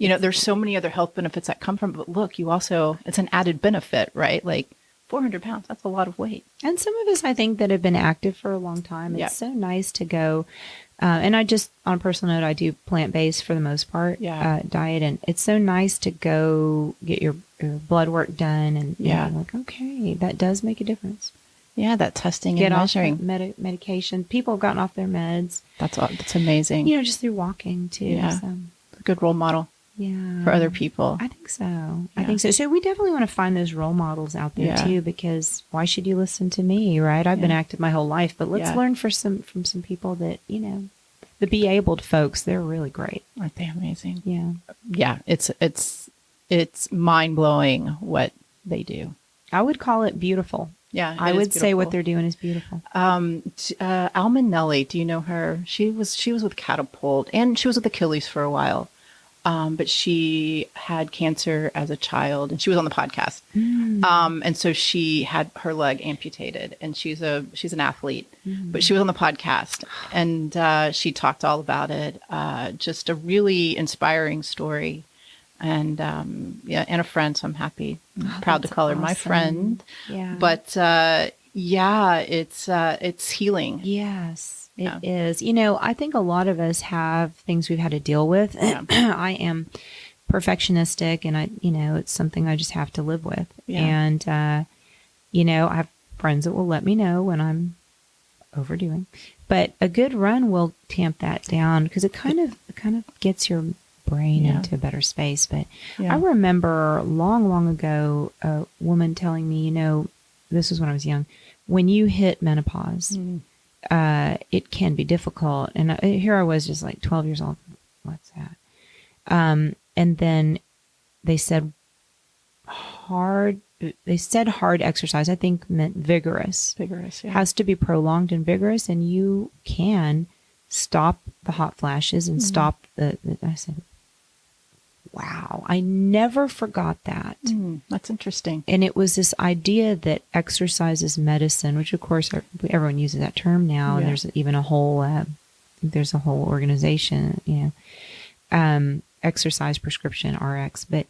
there's so many other health benefits that come from it, but look, it's an added benefit, right? 400 pounds, that's a lot of weight. And some of us, I think, that have been active for a long time. It's so nice to go. And I just, on a personal note, I do plant-based for the most part diet. And it's so nice to go get your blood work done. And okay, that does make a difference. Yeah, that testing and measuring. Medication. People have gotten off their meds. That's amazing. Just through walking, too. Yeah. So. A good role model. Yeah. For other people. I think so. So we definitely want to find those role models out there too, because why should you listen to me, right? I've been active my whole life, but let's learn from some people that, The be-abled folks, they're really great. Aren't they amazing? Yeah. Yeah, it's mind-blowing what they do. I would call it beautiful. Yeah, I would say what they're doing is beautiful. Alma Nelly, do you know her? She was with Catapult, and she was with Achilles for a while. But she had cancer as a child, and she was on the podcast. And so she had her leg amputated, and she's an athlete, but she was on the podcast, and she talked all about it. Just a really inspiring story, and and a friend. So I'm happy, proud to call her my friend. Yeah. But it's healing. Yes. It is. I think a lot of us have things we've had to deal with. Yeah. I am perfectionistic, and it's something I just have to live with. Yeah. And, I have friends that will let me know when I'm overdoing, but a good run will tamp that down because it kind of gets your brain into a better space. But I remember long, long ago, a woman telling me, this was when I was young, when you hit menopause, it can be difficult. And here I was just like 12 years old. What's that? And then they said hard exercise, I think meant vigorous. Vigorous, yeah. Has to be prolonged and vigorous. And you can stop the hot flashes and stop I said, wow, I never forgot that. That's interesting. And it was this idea that exercise is medicine, which of course everyone uses that term now. Yeah. And there's even a whole organization, exercise prescription RX, but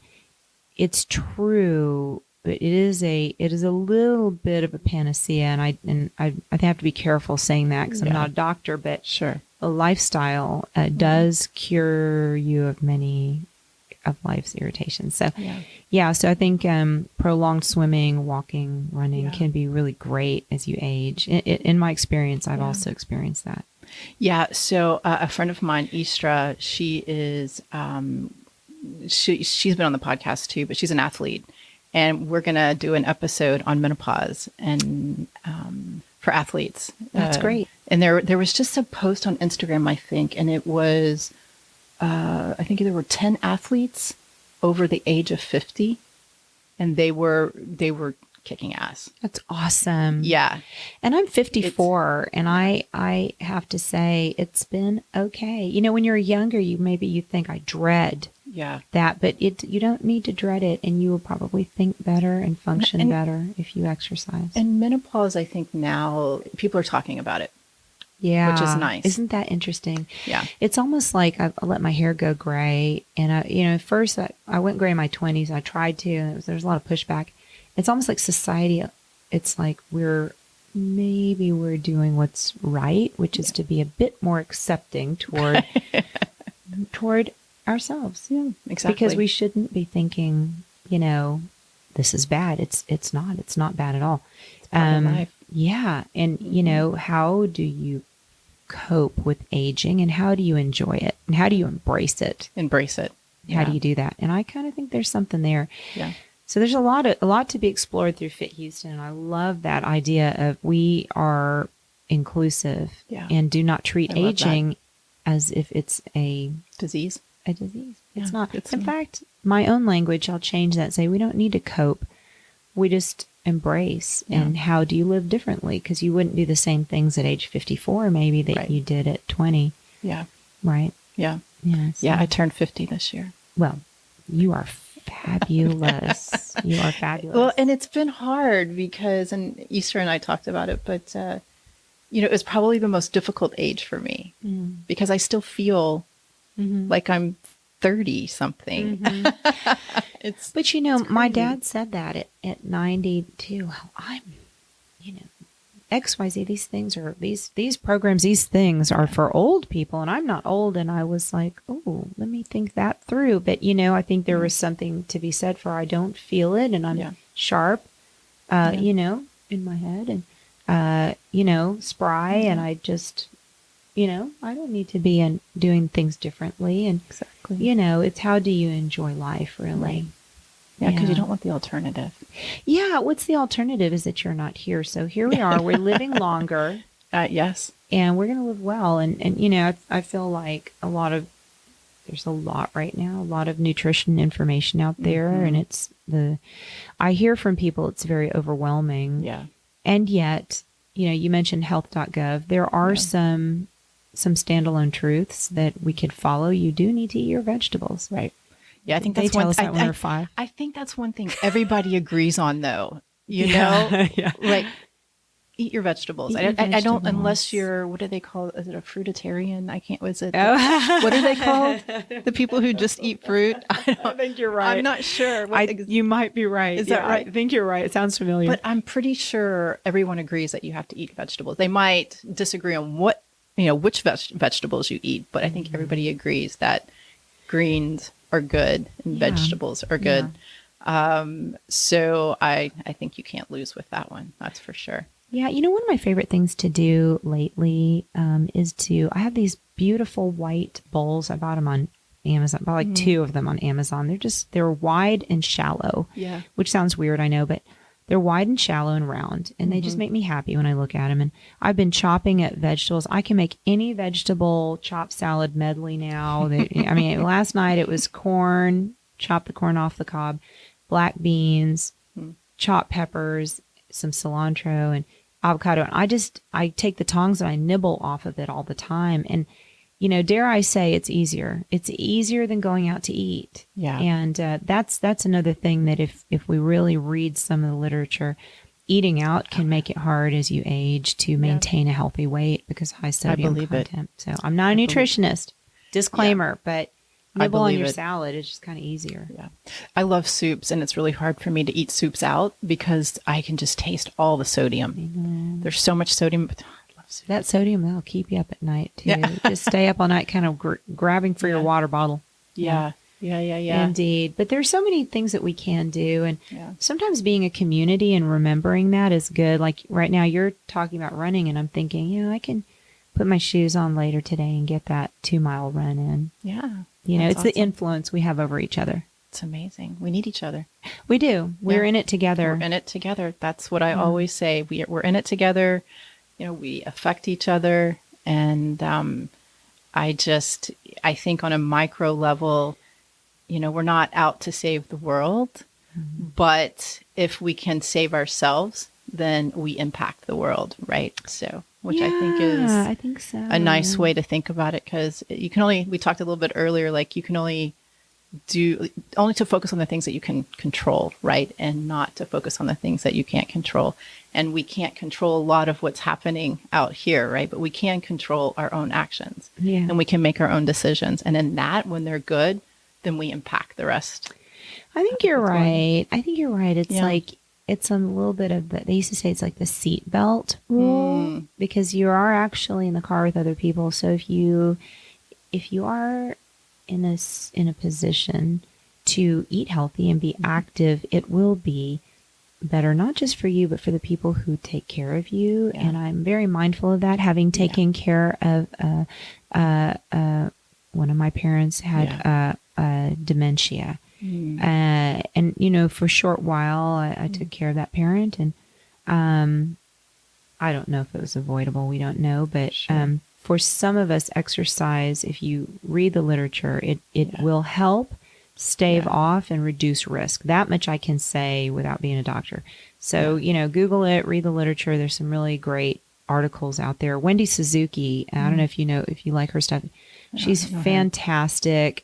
it's true. It is a little bit of a panacea. And I have to be careful saying that because I'm not a doctor, but sure, a lifestyle does cure you of many of life's irritations. So, so I think prolonged swimming, walking, running can be really great as you age. In my experience, I've also experienced that. Yeah. So a friend of mine, Istra, she is she's been on the podcast too, but she's an athlete, and we're gonna do an episode on menopause and for athletes. That's great. And there was just a post on Instagram, I think, and it was. I think there were 10 athletes over the age of 50, and they were kicking ass. That's awesome. Yeah. And I'm 54, and I have to say it's been okay. When you're younger, you think I dread that, but you don't need to dread it, and you will probably think better and function better if you exercise. And menopause, I think now people are talking about it. Yeah. Which is nice. Isn't that interesting? Yeah. It's almost like I let my hair go gray. And, at first I went gray in my 20s. I tried to, and there's a lot of pushback. It's almost like society. It's like we're doing what's right, which is to be a bit more accepting toward ourselves. Yeah, exactly. Because we shouldn't be thinking, this is bad. It's not bad at all. It's part of life. Yeah. And, how do you cope with aging, and how do you enjoy it, and how do you embrace it? How do you do that? And I kind of think there's something there. Yeah. So there's a lot to be explored through Fit Houston. And I love that idea of we are inclusive and do not treat aging as if it's a disease. It's not. In fact, my own language, I'll change that. Say we don't need to cope. We just embrace. And how do you live differently? Because you wouldn't do the same things at age 54 maybe that you did at 20. Yeah. Right? Yeah. Yeah. So. Yeah, I turned 50 this year. Well, you are fabulous. You are fabulous. Well, and it's been hard because, and Easter and I talked about it, but, it was probably the most difficult age for me because I still feel like I'm 30 something. But my dad said that at 92. Well, I'm, XYZ, these things are, these programs, these things are for old people, and I'm not old. And I was like, oh, let me think that through. But, I think there was something to be said for I don't feel it, and I'm sharp, in my head, and, spry, and I just, I don't need to be doing things differently. And, it's how do you enjoy life, really? Right. Yeah, because you don't want the alternative. Yeah, what's the alternative is that you're not here. So here we are. We're living longer. Yes. and we're going to live well. And I feel like there's a lot right now, a lot of nutrition information out there. Mm-hmm. And I hear from people, it's very overwhelming. Yeah. And yet, you mentioned health.gov. There are some standalone truths that we could follow. You do need to eat your vegetables. Right. Yeah, I think They that's tell one. us that when we're 5. I think that's one thing everybody agrees on, though. Yeah. Like eat your vegetables. Eat your I don't, vegetables. unless you're, what do they call it? Is it a fruitarian? I can't, was it? Oh. What are they called? The people who just eat fruit? I think you're right. I'm not sure. You might be right. Is that right? I think you're right. It sounds familiar. But I'm pretty sure everyone agrees that you have to eat vegetables. They might disagree on which vegetables you eat, but I think everybody agrees that greens are good and vegetables are good. So I think you can't lose with that one. That's for sure. Yeah, one of my favorite things to do lately is I have these beautiful white bowls. I bought them on Amazon. I bought like 2 of them on Amazon. They're wide and shallow. Yeah. Which sounds weird, I know, but they're wide and shallow and round, and they just make me happy when I look at them. And I've been chopping at vegetables. I can make any vegetable chopped salad medley now. Last night it was corn, chop the corn off the cob, black beans, chopped peppers, some cilantro, and avocado. And I take the tongs and I nibble off of it all the time. And, dare I say it's easier. It's easier than going out to eat. Yeah. And that's another thing that if we really read some of the literature, eating out can make it hard as you age to maintain a healthy weight because high sodium content. So I'm not a nutritionist. Disclaimer, but nibble on your salad is just kind of easier. Yeah. I love soups, and it's really hard for me to eat soups out because I can just taste all the sodium. There's so much sodium, but I love soup. That sodium, that'll keep you up at night, too. Yeah. Just stay up all night kind of grabbing for your water bottle. Yeah. Indeed. But there's so many things that we can do. And sometimes being a community and remembering that is good. Like right now, you're talking about running, and I'm thinking, I can put my shoes on later today and get that 2-mile run in. Yeah. It's awesome. The influence we have over each other. It's amazing. We need each other. We do. We're in it together. We're in it together. That's what I always say. We're in it together. We affect each other. And I think on a micro level, we're not out to save the world. But if we can save ourselves, then we impact the world, right? So, which I think is a nice way to think about it, because we talked a little bit earlier, like you can only to focus on the things that you can control, right? And not to focus on the things that you can't control. And we can't control a lot of what's happening out here, right? But we can control our own actions, and we can make our own decisions. And in that, when they're good, then we impact the rest. I think you're right. It's like, it's a little bit of they used to say it's like the seat belt rule, because you are actually in the car with other people. So if you are in a position to eat healthy and be active, it will be better, not just for you, but for the people who take care of you. Yeah. And I'm very mindful of that, having taken care of one of my parents had dementia. And for a short while, I took care of that parent, and I don't know if it was avoidable. We don't know, but for some of us, exercise, if you read the literature, it will help stave off and reduce risk. That much I can say without being a doctor. So, Google it, read the literature. There's some really great articles out there. Wendy Suzuki, I don't know if if you like her stuff. She's fantastic.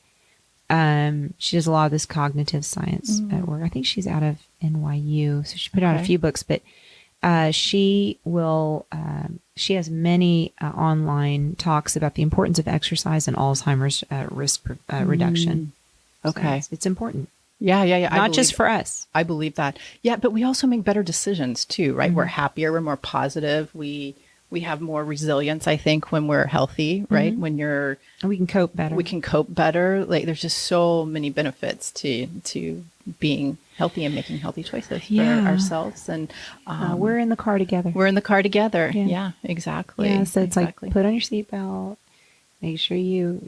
She does a lot of this cognitive science at work. I think she's out of NYU. So she put out a few books, but she has many online talks about the importance of exercise and Alzheimer's risk reduction. Okay. So it's important. Yeah. Not just for us. I believe that. Yeah, but we also make better decisions too, right? We're happier, we're more positive. We have more resilience, I think, when we're healthy, right? When we can cope better. We can cope better. Like there's just so many benefits to being healthy and making healthy choices for ourselves. And we're in the car together. We're in the car together. Yeah, exactly. Yeah, so it's like put on your seatbelt. Make sure you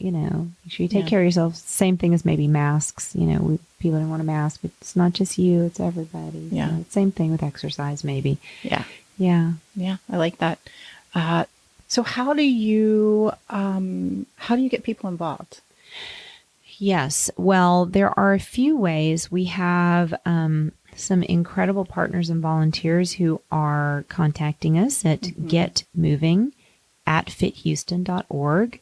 take care of yourself. Same thing as maybe masks. People don't want a mask, but it's not just you; it's everybody. Yeah. So same thing with exercise, maybe. Yeah. Yeah. Yeah. I like that. So how do you get people involved? Yes. Well, there are a few ways. We have some incredible partners and volunteers who are contacting us at getmoving at fithouston.org.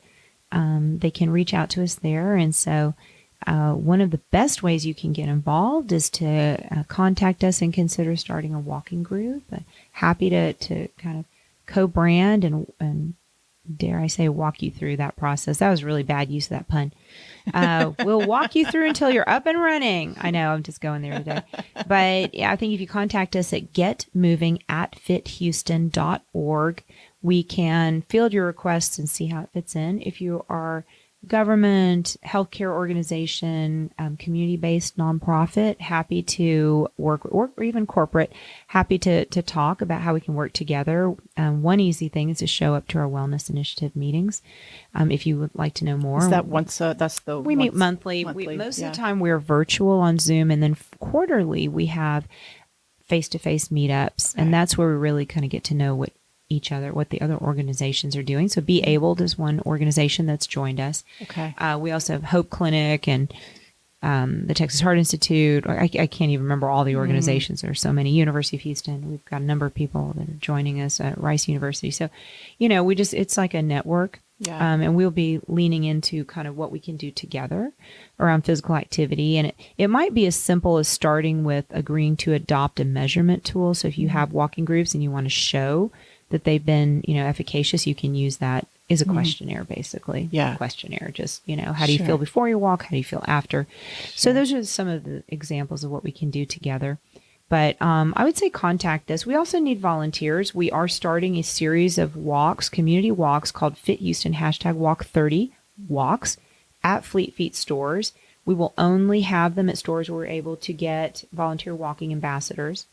They can reach out to us there. And so one of the best ways you can get involved is to contact us and consider starting a walking group. Happy to kind of co-brand and dare I say, walk you through that process. That was really bad use of that pun. We'll walk you through until you're up and running. I know, I'm just going there today. But yeah, I think if you contact us at getmoving at fithouston.org, we can field your requests and see how it fits in. If you are government, healthcare organization, community-based nonprofit, happy to work, or even corporate, happy to talk about how we can work together. One easy thing is to show up to our wellness initiative meetings. If you would like to know more. Is that once? We meet monthly. Most of the time we're virtual on Zoom, and then quarterly we have face-to-face meetups, and that's where we really kind of get to know what the other organizations are doing. So Be Abled is one organization that's joined us. Okay. We also have Hope Clinic and the Texas Heart Institute. I can't even remember all the organizations. There are so many. University of Houston. We've got a number of people that are joining us at Rice University. So, it's like a network. Yeah. And we'll be leaning into kind of what we can do together around physical activity. And it might be as simple as starting with agreeing to adopt a measurement tool. So if you have walking groups and you want to show that they've been, efficacious, you can use that as a questionnaire, basically. Yeah. Questionnaire, just, how do you feel before you walk? How do you feel after? So those are some of the examples of what we can do together. But I would say contact us. We also need volunteers. We are starting a series of walks, community walks called Fit Houston #Walk30 walks at Fleet Feet stores. We will only have them at stores where we're able to get volunteer walking ambassadors.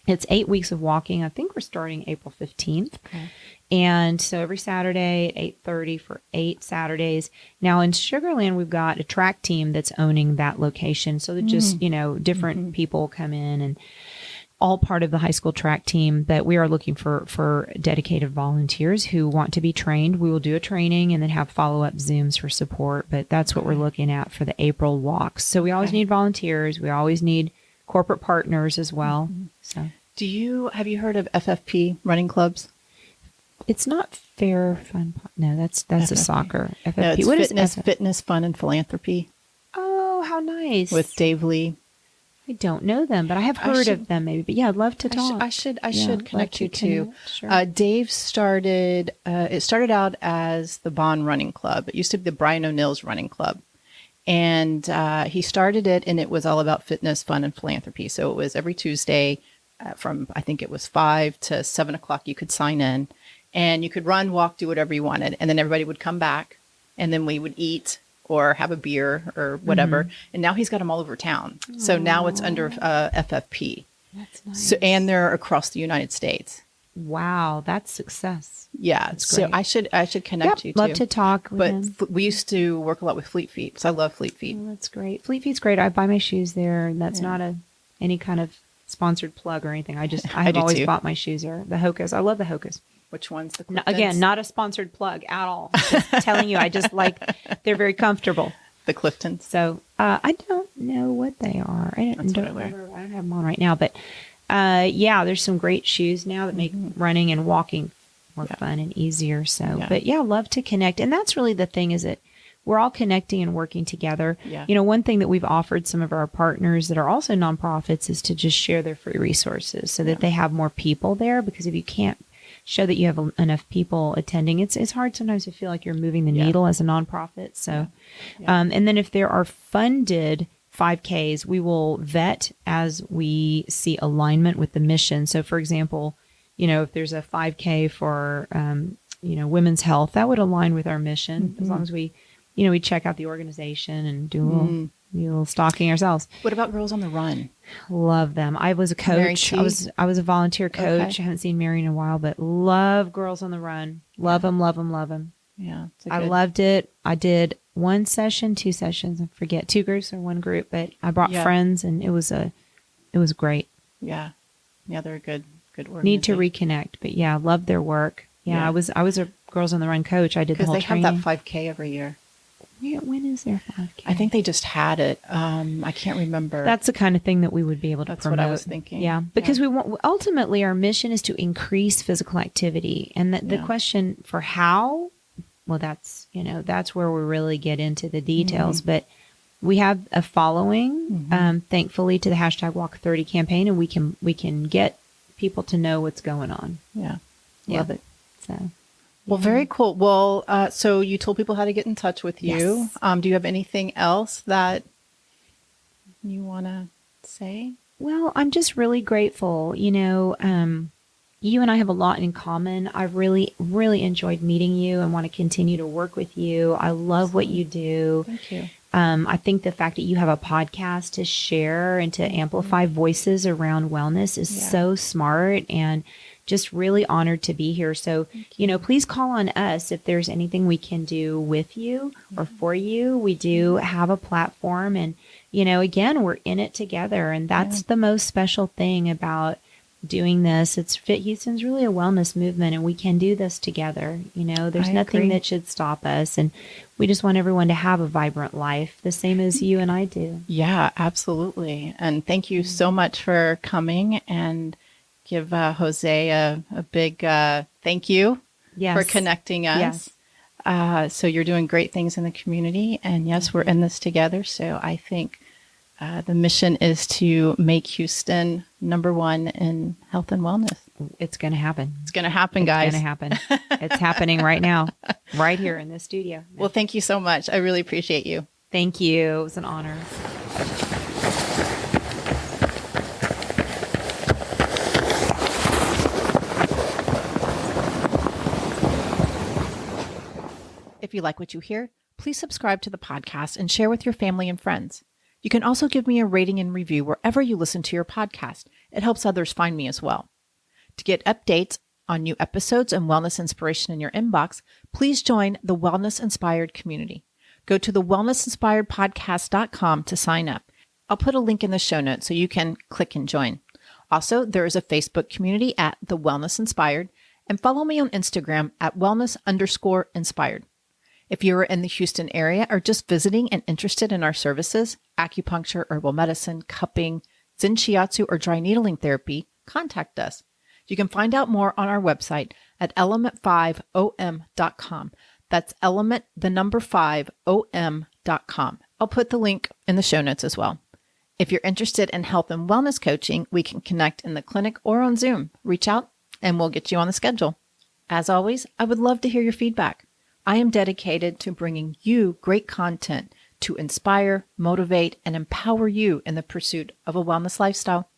It's 8 weeks of walking. I think we're starting April 15th. Okay. And so every Saturday at 8:30 for 8 Saturdays. Now in Sugar Land, we've got a track team that's owning that location. So that just, different people come in and all part of the high school track team. But we are looking for dedicated volunteers who want to be trained. We will do a training and then have follow-up Zooms for support. But that's what we're looking at for the April walks. So we always need volunteers. We always need corporate partners as well. So, have you heard of FFP running clubs? It's not fair fun. No, that's FFP. a soccer. FFP. No, it's what fitness, is fitness, fun, and philanthropy. Oh, how nice! With Dave Lee. I don't know them, but I have heard of them maybe. But yeah, I'd love to talk. I should connect you to. Sure. Dave started. It started out as the Bond Running Club. It used to be the Brian O'Neill's Running Club. And he started it, and it was all about fitness, fun, and philanthropy. So it was every Tuesday from, I think it was 5 to 7 o'clock, you could sign in. And you could run, walk, do whatever you wanted. And then everybody would come back, and then we would eat or have a beer or whatever. And now he's got them all over town. So now it's under FFP. That's nice. So, and they're across the United States. Wow, that's success. Yeah, That's so great. I should connect you to. Love to talk with But him. we used to work a lot with Fleet Feet, so I love Fleet Feet. Oh, that's great. Fleet Feet's great. I buy my shoes there, and that's not any kind of sponsored plug or anything. I have do always too. bought my shoes there. The Hokas. I love the Hokas. Which ones? The No, Cliftons? again, not a sponsored plug at all. Just telling you, I just they're very comfortable. The Cliftons. So I don't know what they are. I That's what I don't wear. remember. I don't have them on right now, but there's some great shoes now that make running and walking more fun and easier. So, but love to connect. And that's really the thing, is that we're all connecting and working together. Yeah. One thing that we've offered some of our partners that are also nonprofits is to just share their free resources so that they have more people there, because if you can't show that you have enough people attending, it's hard sometimes to feel like you're moving the needle as a nonprofit. So, and then if there are funded 5Ks, we will vet as we see alignment with the mission. So for example, if there's a 5K for, women's health, that would align with our mission as long as we check out the organization and do a little stalking ourselves. What about Girls on the Run? Love them. I was a coach. I was a volunteer coach. Okay. I haven't seen Mary in a while, but love Girls on the Run. Love them, love them, love them. Yeah. I loved it. I did 1 session, 2 sessions. I forget, 2 groups or 1 group, but I brought friends, and it was great. Yeah. Yeah, they're a good organization. Need to reconnect, but love their work. Yeah. I was a Girls on the Run coach. I did the Because whole they training. have that 5K every year. When is there 5K? I think they just had it. I can't remember. That's the kind of thing that we would be able to That's promote. what I was thinking. Yeah, because we want, ultimately our mission is to increase physical activity, and the question for how, well, that's where we really get into the details. But we have a following, thankfully, to the hashtag Walk 30 campaign, and we can get people to know what's going on. Yeah, love it. So. Well, very cool. Well, so you told people how to get in touch with you. Yes. Do you have anything else that you want to say? Well, I'm just really grateful. You and I have a lot in common. I've really, really enjoyed meeting you and want to continue to work with you. I love what you do. Thank you. I think the fact that you have a podcast to share and to amplify voices around wellness is so smart, and just really honored to be here. So, please call on us if there's anything we can do with you or for you. We do have a platform, and, again, we're in it together. And that's the most special thing about doing this. Fit Houston's really a wellness movement, and we can do this together. There's nothing that should stop us. And we just want everyone to have a vibrant life, the same as you and I do. Yeah, absolutely. And thank you so much for coming, and give Jose a big thank you for connecting us. Yes. So you're doing great things in the community, and yes, we're in this together. So I think the mission is to make Houston #1 in health and wellness. It's going to happen. It's going to happen, guys. It's going to happen. It's happening right now, right here in the studio. Well, thank you so much. I really appreciate you. Thank you. It was an honor. If you like what you hear, please subscribe to the podcast and share with your family and friends. You can also give me a rating and review wherever you listen to your podcast. It helps others find me as well. To get updates on new episodes and wellness inspiration in your inbox, please join the Wellness Inspired community. Go to thewellnessinspiredpodcast.com to sign up. I'll put a link in the show notes so you can click and join. Also, there is a Facebook community at The Wellness Inspired, and follow me on Instagram at wellness_inspired. If you are in the Houston area or just visiting and interested in our services, acupuncture, herbal medicine, cupping, Zen Shiatsu, or dry needling therapy, contact us. You can find out more on our website at element5om.com. That's element, the number 5om.com. I'll put the link in the show notes as well. If you're interested in health and wellness coaching, we can connect in the clinic or on Zoom. Reach out and we'll get you on the schedule. As always, I would love to hear your feedback. I am dedicated to bringing you great content to inspire, motivate, and empower you in the pursuit of a wellness lifestyle.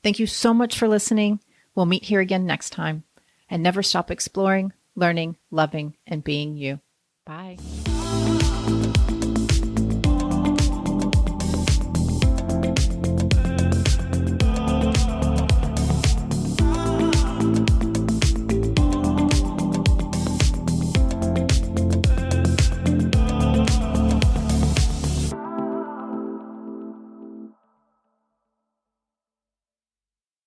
Thank you so much for listening. We'll meet here again next time. And never stop exploring, learning, loving, and being you. Bye.